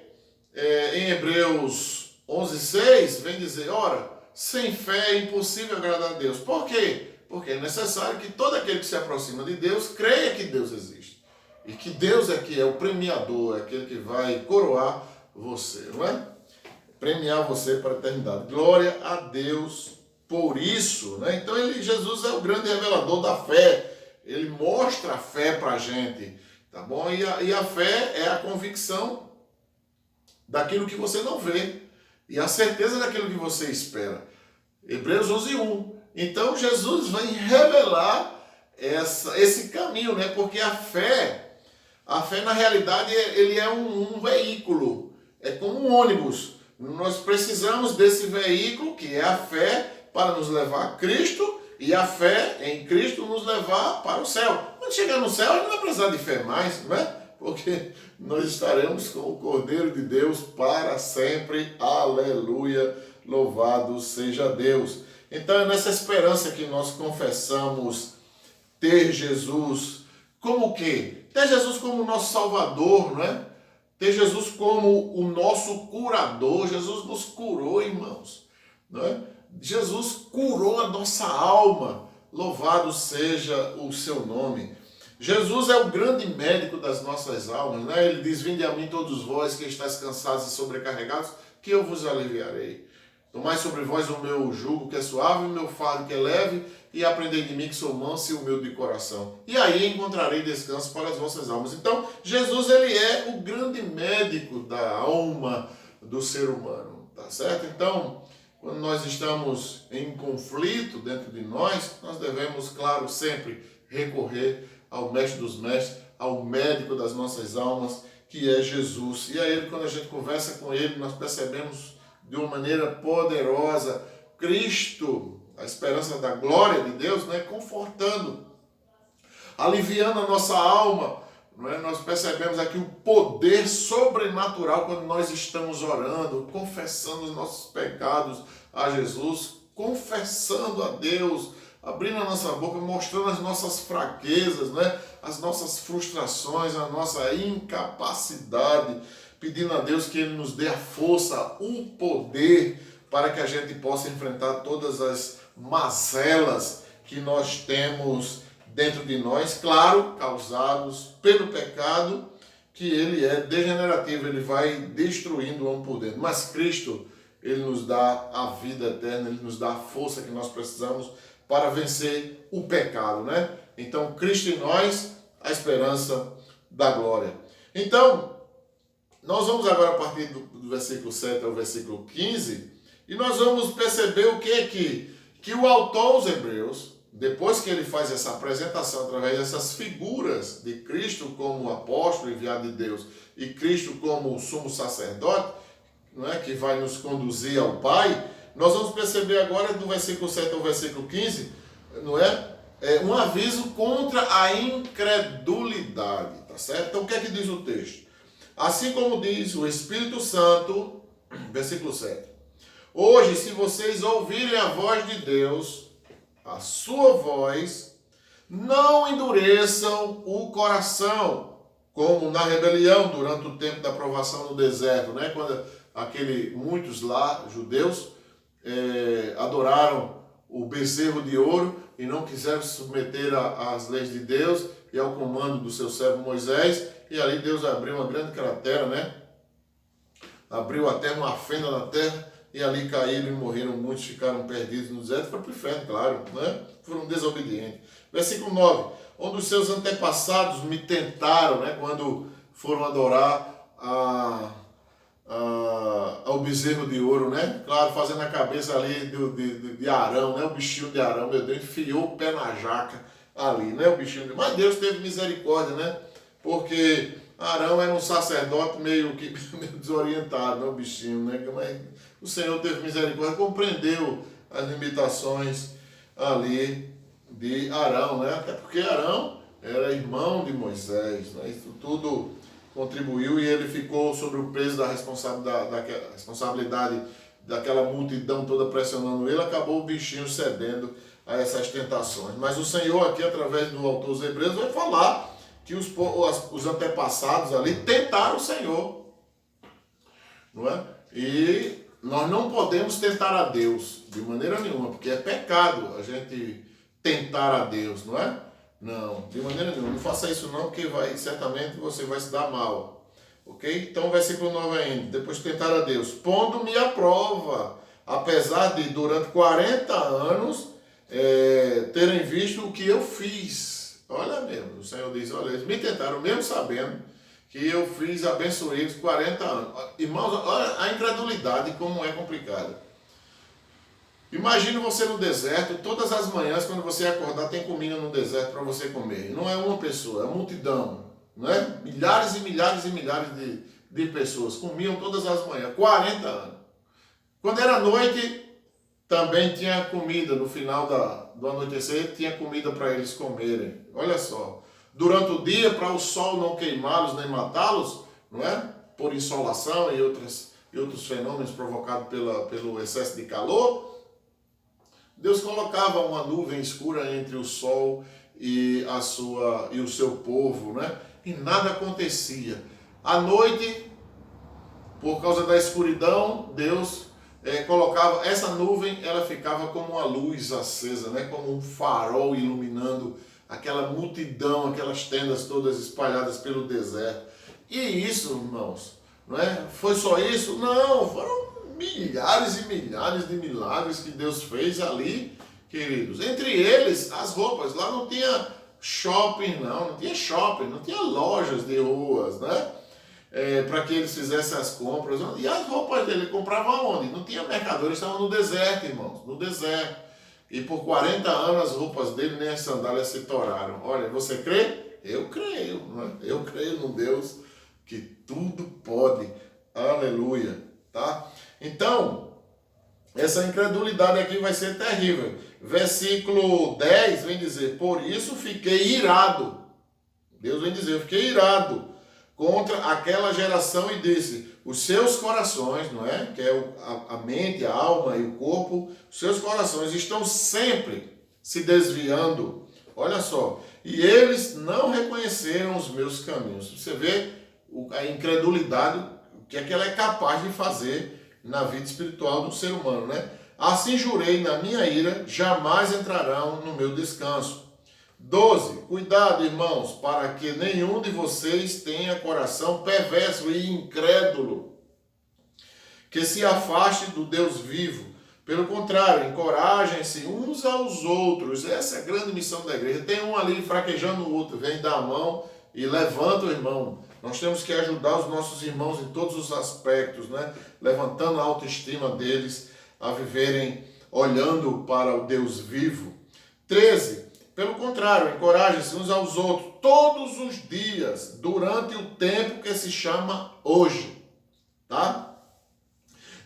em Hebreus 11:6 vem dizer: ora, sem fé é impossível agradar a Deus. Por quê? Porque é necessário que todo aquele que se aproxima de Deus creia que Deus existe. E que Deus é que é o premiador, é aquele que vai coroar você, não é? Premiar você para a eternidade. Glória a Deus por isso, né? Então Jesus é o grande revelador da fé. Ele mostra a fé para a gente, tá bom? E a fé é a convicção daquilo que você não vê e a certeza daquilo que você espera. Hebreus 11:1. Então Jesus vem revelar esse caminho, né? Porque a fé na realidade, ele é um veículo, é como um ônibus. Nós precisamos desse veículo, que é a fé, para nos levar a Cristo, e a fé em Cristo nos levar para o céu. Quando chegar no céu, a gente não vai precisar de fé mais, não é? Porque nós estaremos com o Cordeiro de Deus para sempre. Aleluia, louvado seja Deus. Então é nessa esperança que nós confessamos ter Jesus como o quê? Ter Jesus como o nosso Salvador, não é? Ter Jesus como o nosso curador. Jesus nos curou, irmãos, não é? Jesus curou a nossa alma. Louvado seja o seu nome. Jesus é o grande médico das nossas almas, né? Ele diz: vinde a mim todos vós que estáis cansados e sobrecarregados, que eu vos aliviarei. Tomai sobre vós o meu jugo que é suave, o meu fardo que é leve, e aprendei de mim que sou manso e humilde de coração. E aí encontrarei descanso para as vossas almas. Então, Jesus, ele é o grande médico da alma do ser humano, tá certo? Então, quando nós estamos em conflito dentro de nós devemos, claro, sempre recorrer ao mestre dos mestres, ao médico das nossas almas, que é Jesus. E aí, quando a gente conversa com ele, nós percebemos de uma maneira poderosa Cristo, a esperança da glória de Deus, né, confortando, aliviando a nossa alma. Não é? Nós percebemos aqui o poder sobrenatural quando nós estamos orando, confessando os nossos pecados a Jesus, confessando a Deus, abrindo a nossa boca, mostrando as nossas fraquezas, né? As nossas frustrações, a nossa incapacidade, pedindo a Deus que Ele nos dê a força, o poder, para que a gente possa enfrentar todas as mazelas que nós temos dentro de nós, claro, causados pelo pecado, que ele é degenerativo, ele vai destruindo o homem por dentro. Mas Cristo, ele nos dá a vida eterna, ele nos dá a força que nós precisamos para vencer o pecado, né? Então, Cristo em nós, a esperança da glória. Então, nós vamos agora a partir do versículo 7 ao versículo 15, e nós vamos perceber o que é que o autor aos Hebreus, depois que ele faz essa apresentação através dessas figuras de Cristo como apóstolo enviado de Deus e Cristo como o sumo sacerdote, não é, que vai nos conduzir ao Pai, nós vamos perceber agora do versículo 7 ao versículo 15, não é? Um aviso contra a incredulidade, tá certo? Então o que é que diz o texto? Assim como diz o Espírito Santo, versículo 7. Hoje, se vocês ouvirem a voz de Deus, a sua voz, Não endureçam o coração, como na rebelião durante o tempo da provação no deserto, né? Quando muitos lá, judeus, adoraram o bezerro de ouro e não quiseram se submeter às leis de Deus e ao comando do seu servo Moisés, e ali Deus abriu uma grande cratera, né? Abriu até uma fenda na terra, e ali caíram e morreram muitos, ficaram perdidos no deserto, foram para o inferno, claro, né? Foram desobedientes. Versículo 9, onde os seus antepassados me tentaram, né? Quando foram adorar ao bezerro de ouro, né? Claro, fazendo a cabeça ali de Arão, né? O bichinho de Arão, meu Deus, enfiou o pé na jaca ali, né? O bichinho Mas Deus teve misericórdia, né? Porque Arão era um sacerdote meio desorientado, né? O bichinho, né? Mas o Senhor teve misericórdia, compreendeu as limitações ali de Arão, né? Até porque Arão era irmão de Moisés, né? Isso tudo contribuiu, e ele ficou sobre o peso da responsabilidade daquela multidão toda pressionando ele. Acabou o bichinho cedendo a essas tentações. Mas o Senhor aqui, através do autor dos Hebreus, vai falar que os antepassados ali tentaram o Senhor, não é? E nós não podemos tentar a Deus de maneira nenhuma, porque é pecado a gente tentar a Deus, não é? Não, de maneira nenhuma. Não faça isso não, porque certamente você vai se dar mal. Ok? Então, versículo 9 ainda. Depois de tentar a Deus. Pondo-me à prova, apesar de, durante 40 anos, terem visto o que eu fiz. Olha mesmo, o Senhor diz, olha, eles me tentaram, mesmo sabendo que eu fiz, abençoei eles 40 anos. Irmãos, olha a incredulidade, como é complicada. Imagine você no deserto, todas as manhãs, quando você acordar, tem comida no deserto para você comer. Não é uma pessoa, é uma multidão, não é? Milhares e milhares e milhares de pessoas comiam todas as manhãs, 40 anos. Quando era noite, também tinha comida, no final do anoitecer, tinha comida para eles comerem. Olha só, durante o dia, para o sol não queimá-los nem matá-los, não é? Por insolação e outros fenômenos provocados pelo excesso de calor, Deus colocava uma nuvem escura entre o sol e o seu povo, né? E nada acontecia. À noite, por causa da escuridão, Deus colocava essa nuvem, ela ficava como uma luz acesa, né? Como um farol iluminando aquela multidão, aquelas tendas todas espalhadas pelo deserto. E isso, irmãos, não é? Foi só isso? Não, foram milhares e milhares de milagres que Deus fez ali, queridos. Entre eles, as roupas. Lá não tinha shopping, não tinha shopping, não tinha lojas de ruas, né? Para que eles fizessem as compras. E as roupas dele compravam onde? Não tinha mercador, eles estavam no deserto, irmãos, no deserto. E por 40 anos as roupas dele nem as sandálias se toraram. Olha, você crê? Eu creio, né? Eu creio no Deus que tudo pode. Aleluia, tá? Então, essa incredulidade aqui vai ser terrível. Versículo 10 vem dizer, por isso fiquei irado. Deus vem dizer, eu fiquei irado contra aquela geração e disse, os seus corações, não é? Que é a mente, a alma e o corpo, os seus corações estão sempre se desviando. Olha só, e eles não reconheceram os meus caminhos. Você vê a incredulidade, o que é que ela é capaz de fazer na vida espiritual do ser humano, né? Assim jurei na minha ira, jamais entrarão no meu descanso. 12. Cuidado, irmãos, para que nenhum de vocês tenha coração perverso e incrédulo, que se afaste do Deus vivo. Pelo contrário, encorajem-se uns aos outros. Essa é a grande missão da igreja. Tem um ali fraquejando o outro, vem dar a mão e levanta o irmão. Nós temos que ajudar os nossos irmãos em todos os aspectos, né? Levantando a autoestima deles, a viverem olhando para o Deus vivo. 13. Pelo contrário, encorajem-se uns aos outros todos os dias, durante o tempo que se chama hoje. Tá?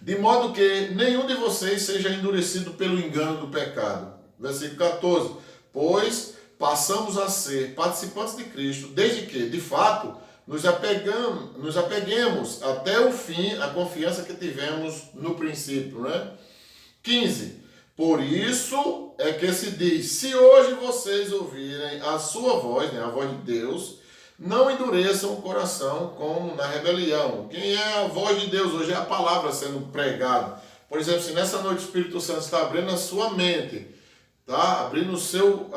De modo que nenhum de vocês seja endurecido pelo engano do pecado. Versículo 14. Pois passamos a ser participantes de Cristo, desde que, de fato, nos apeguemos até o fim à confiança que tivemos no princípio, né? 15. Por isso é que se diz, se hoje vocês ouvirem a sua voz, né, a voz de Deus, não endureçam o coração como na rebelião. Quem é a voz de Deus hoje é a palavra sendo pregada. Por exemplo, se nessa noite o Espírito Santo está abrindo a sua mente, tá? Abrindo o seu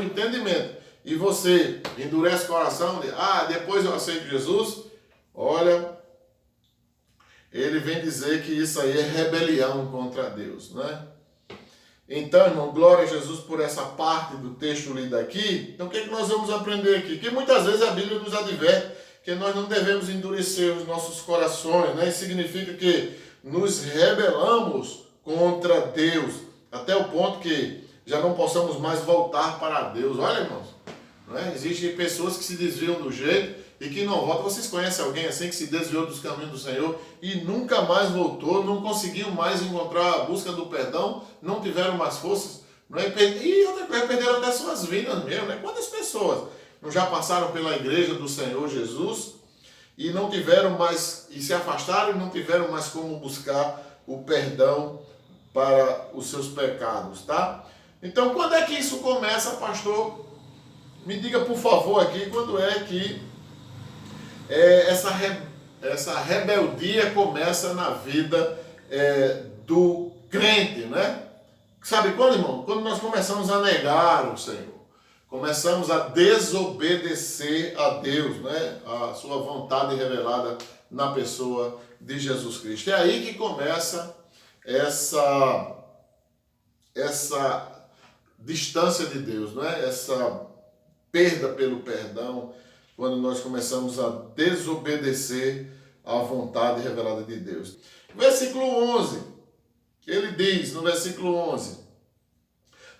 entendimento, e você endurece o coração, depois eu aceito Jesus, olha, ele vem dizer que isso aí é rebelião contra Deus, né? Então, irmão, glória a Jesus por essa parte do texto lido aqui. Então, o que é que nós vamos aprender aqui? Que muitas vezes a Bíblia nos adverte que nós não devemos endurecer os nossos corações, né? Isso significa que nos rebelamos contra Deus, até o ponto que já não possamos mais voltar para Deus. Olha, irmãos, né? Existem pessoas que se desviam do jeito e que não voltam. Vocês conhecem alguém assim que se desviou dos caminhos do Senhor e nunca mais voltou, não conseguiu mais encontrar a busca do perdão, não tiveram mais forças, não é? E outra coisa, perderam até suas vidas mesmo, né? Quantas pessoas não já passaram pela igreja do Senhor Jesus e não tiveram mais, e se afastaram e não tiveram mais como buscar o perdão para os seus pecados, tá? Então, quando é que isso começa, pastor? Me diga, por favor, aqui, quando é que essa rebeldia começa na vida do crente, né? Sabe quando, irmão? Quando nós começamos a negar o Senhor, começamos a desobedecer a Deus, né? A sua vontade revelada na pessoa de Jesus Cristo. É aí que começa essa distância de Deus, né? Essa perda pelo perdão, quando nós começamos a desobedecer à vontade revelada de Deus. Versículo 11, ele diz no versículo 11,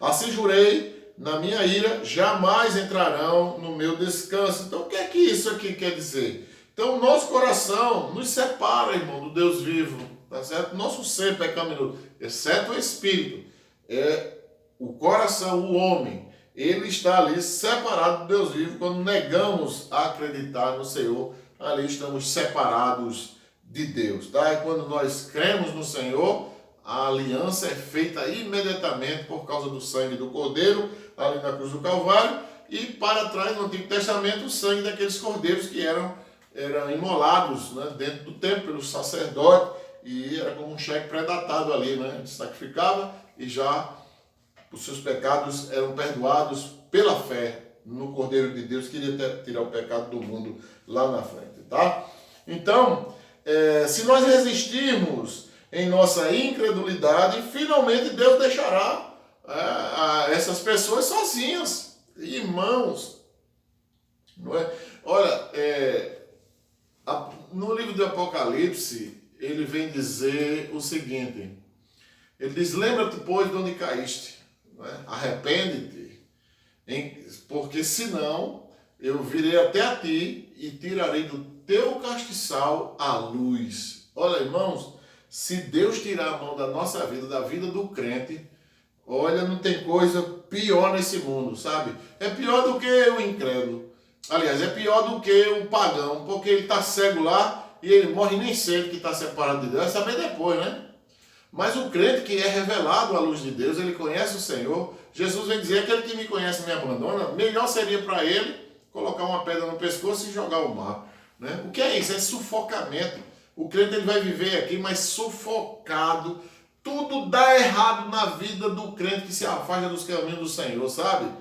assim jurei na minha ira, jamais entrarão no meu descanso. Então o que é que isso aqui quer dizer? Então o nosso coração nos separa, irmão, do Deus vivo, tá certo? Nosso ser pecaminoso, exceto o Espírito, o coração, o homem, ele está ali separado do Deus vivo. Quando negamos a acreditar no Senhor, ali estamos separados de Deus, tá? E quando nós cremos no Senhor, a aliança é feita imediatamente por causa do sangue do Cordeiro, ali na cruz do Calvário, e para trás, no Antigo Testamento, o sangue daqueles cordeiros que eram imolados, né, dentro do templo pelo sacerdote, e era como um cheque pré-datado ali, né? Sacrificava e já os seus pecados eram perdoados pela fé no Cordeiro de Deus, que iria tirar o pecado do mundo lá na frente, tá? Então, se nós resistirmos em nossa incredulidade, finalmente Deus deixará essas pessoas sozinhas, irmãos, não é? Olha, no livro do Apocalipse, ele vem dizer o seguinte, ele diz, lembra-te, pois, de onde caíste, não é? Arrepende-te, porque senão eu virei até a ti e tirarei do teu castiçal a luz. Olha, irmãos, se Deus tirar a mão da nossa vida, da vida do crente, olha, não tem coisa pior nesse mundo, sabe? É pior do que o incrédulo. Aliás, é pior do que o pagão, porque ele está cego lá e ele morre nem cedo que está separado de Deus. Vai saber depois, né? Mas o crente que é revelado à luz de Deus, ele conhece o Senhor. Jesus vem dizer, aquele que me conhece e me abandona, melhor seria para ele colocar uma pedra no pescoço e jogar ao mar, né? O que é isso? É sufocamento. O crente ele vai viver aqui, mas sufocado. Tudo dá errado na vida do crente que se afasta dos caminhos do Senhor, sabe?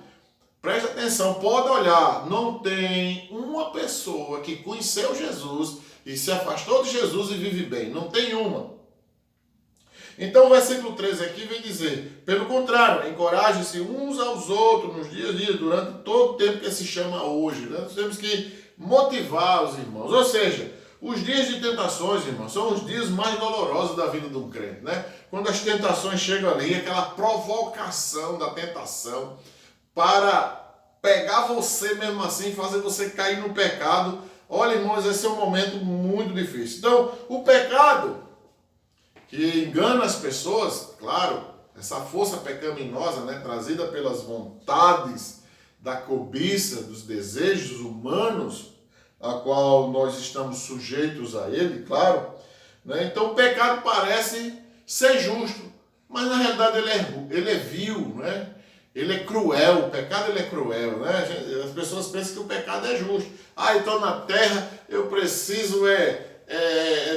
Preste atenção, pode olhar, não tem uma pessoa que conheceu Jesus e se afastou de Jesus e vive bem, não tem uma. Então o versículo 13 aqui vem dizer, pelo contrário, encorajem-se uns aos outros nos dias a dia, durante todo o tempo que se chama hoje, né? Nós temos que motivar os irmãos, ou seja, os dias de tentações, irmãos, são os dias mais dolorosos da vida de um crente, né? Quando as tentações chegam ali, aquela provocação da tentação para pegar você mesmo assim, fazer você cair no pecado. Olha, irmãos, esse é um momento muito difícil. Então, o pecado que engana as pessoas, claro, essa força pecaminosa, né, trazida pelas vontades da cobiça, dos desejos humanos, a qual nós estamos sujeitos a ele, claro, né? Então o pecado parece ser justo, mas na realidade ele é vil, né? Ele é cruel, o pecado ele é cruel, né? As pessoas pensam que o pecado é justo. Então na terra eu preciso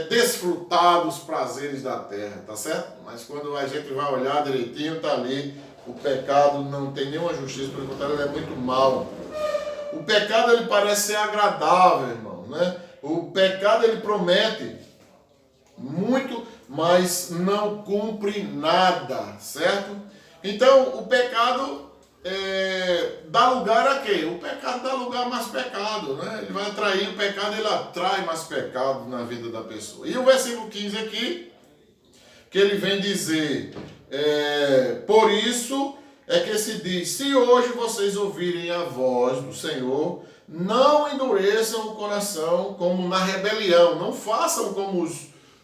desfrutar dos prazeres da terra, tá certo? Mas quando a gente vai olhar direitinho, tá ali, o pecado não tem nenhuma justiça, pelo contrário, ele é muito mau. O pecado ele parece ser agradável, irmão, né? O pecado ele promete muito, mas não cumpre nada, certo? Então o pecado dá lugar a quê? O pecado dá lugar a mais pecado, né? Ele vai atrair o pecado, ele atrai mais pecado na vida da pessoa. E o versículo 15 aqui, que ele vem dizer, por isso é que se diz, se hoje vocês ouvirem a voz do Senhor, não endureçam o coração como na rebelião, não façam como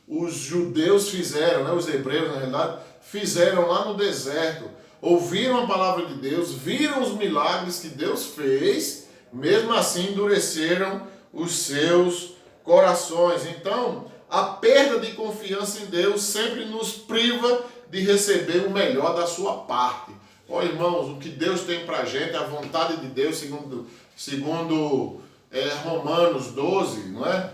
os judeus fizeram, né? Os hebreus na realidade, fizeram lá no deserto, ouviram a palavra de Deus, viram os milagres que Deus fez, mesmo assim endureceram os seus corações. Então, a perda de confiança em Deus sempre nos priva de receber o melhor da sua parte. Olha, irmãos, o que Deus tem para a gente, a vontade de Deus, segundo Romanos 12, não é?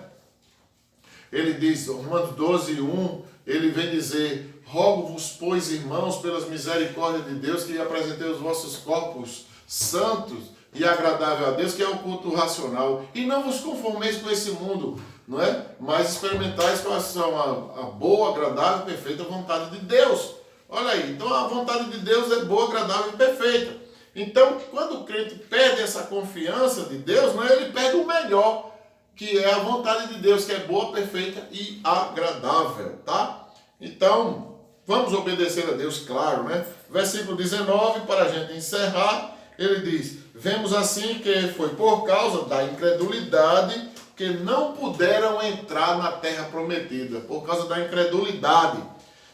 Ele diz, Romanos 12, 1, ele vem dizer, rogo-vos, pois, irmãos, pelas misericórdias de Deus, que apresentei os vossos corpos santos e agradável a Deus, que é o culto racional, e não vos conformeis com esse mundo, não é? Mas experimentais quais são a boa, agradável e perfeita vontade de Deus. Olha aí, então a vontade de Deus é boa, agradável e perfeita. Então, quando o crente perde essa confiança de Deus, não é? Ele perde o melhor, que é a vontade de Deus, que é boa, perfeita e agradável, tá? Então, vamos obedecer a Deus, claro, né? Versículo 19, para a gente encerrar, ele diz, vemos assim que foi por causa da incredulidade que não puderam entrar na terra prometida, por causa da incredulidade.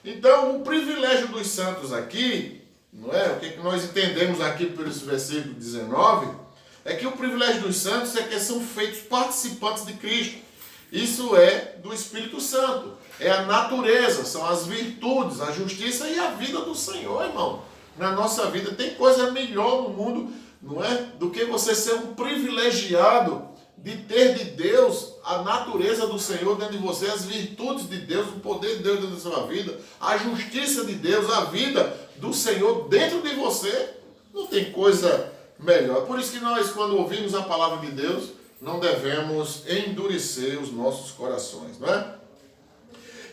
Então, o privilégio dos santos aqui, não é? O que nós entendemos aqui por esse versículo 19, é que o privilégio dos santos é que são feitos participantes de Cristo. Isso é do Espírito Santo, é a natureza, são as virtudes, a justiça e a vida do Senhor, irmão. Na nossa vida tem coisa melhor no mundo, não é? Do que você ser um privilegiado de ter de Deus a natureza do Senhor dentro de você, as virtudes de Deus, o poder de Deus dentro da sua vida, a justiça de Deus, a vida do Senhor dentro de você. Não tem coisa melhor. Por isso que nós, quando ouvimos a palavra de Deus, não devemos endurecer os nossos corações, não é?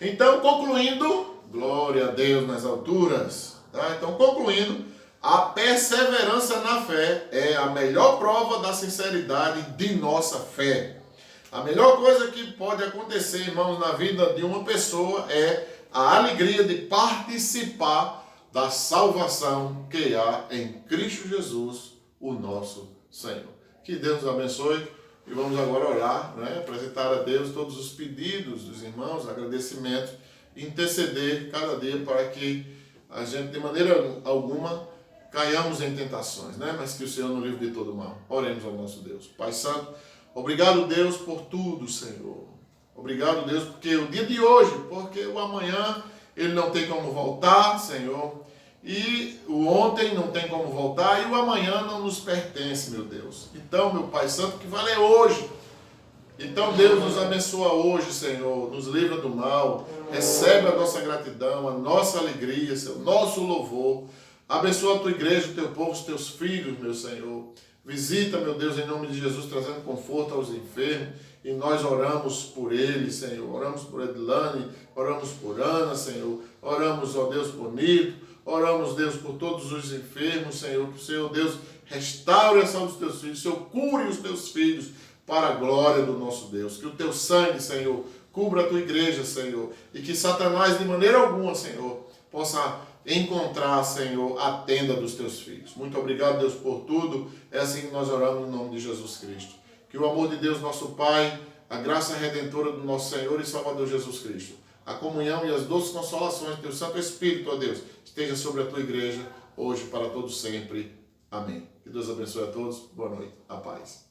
Então, concluindo, glória a Deus nas alturas, tá? Então, concluindo, a perseverança na fé é a melhor prova da sinceridade de nossa fé. A melhor coisa que pode acontecer, irmãos, na vida de uma pessoa é a alegria de participar da salvação que há em Cristo Jesus, o nosso Senhor. Que Deus nos abençoe e vamos agora orar, né? Apresentar a Deus todos os pedidos dos irmãos, agradecimentos, e interceder cada dia para que a gente, de maneira alguma, caiamos em tentações, né? Mas que o Senhor nos livre de todo mal. Oremos ao nosso Deus. Pai Santo, obrigado, Deus, por tudo, Senhor. Obrigado, Deus, porque o dia de hoje, porque o amanhã, ele não tem como voltar, Senhor. E o ontem não tem como voltar, e o amanhã não nos pertence, meu Deus. Então, meu Pai Santo, que vale é hoje. Então, Deus nos abençoa hoje, Senhor, nos livra do mal, recebe a nossa gratidão, a nossa alegria, Senhor, nosso louvor. Abençoa a tua igreja, o teu povo, os teus filhos, meu Senhor. Visita, meu Deus, em nome de Jesus, trazendo conforto aos enfermos. E nós oramos por eles, Senhor. Oramos por Edilane, oramos por Ana, Senhor. Oramos, ó Deus, por Nito. Oramos, Deus, por todos os enfermos, Senhor. Que o Senhor, Deus, restaure a saúde dos teus filhos. Senhor, cure os teus filhos para a glória do nosso Deus. Que o teu sangue, Senhor, cubra a tua igreja, Senhor. E que Satanás, de maneira alguma, Senhor, possa encontrar, Senhor, a tenda dos teus filhos. Muito obrigado, Deus, por tudo. É assim que nós oramos no nome de Jesus Cristo. Que o amor de Deus, nosso Pai, a graça redentora do nosso Senhor e Salvador Jesus Cristo, a comunhão e as doces consolações do teu Santo Espírito, ó Deus, esteja sobre a tua igreja, hoje, para todos sempre. Amém. Que Deus abençoe a todos. Boa noite. A paz.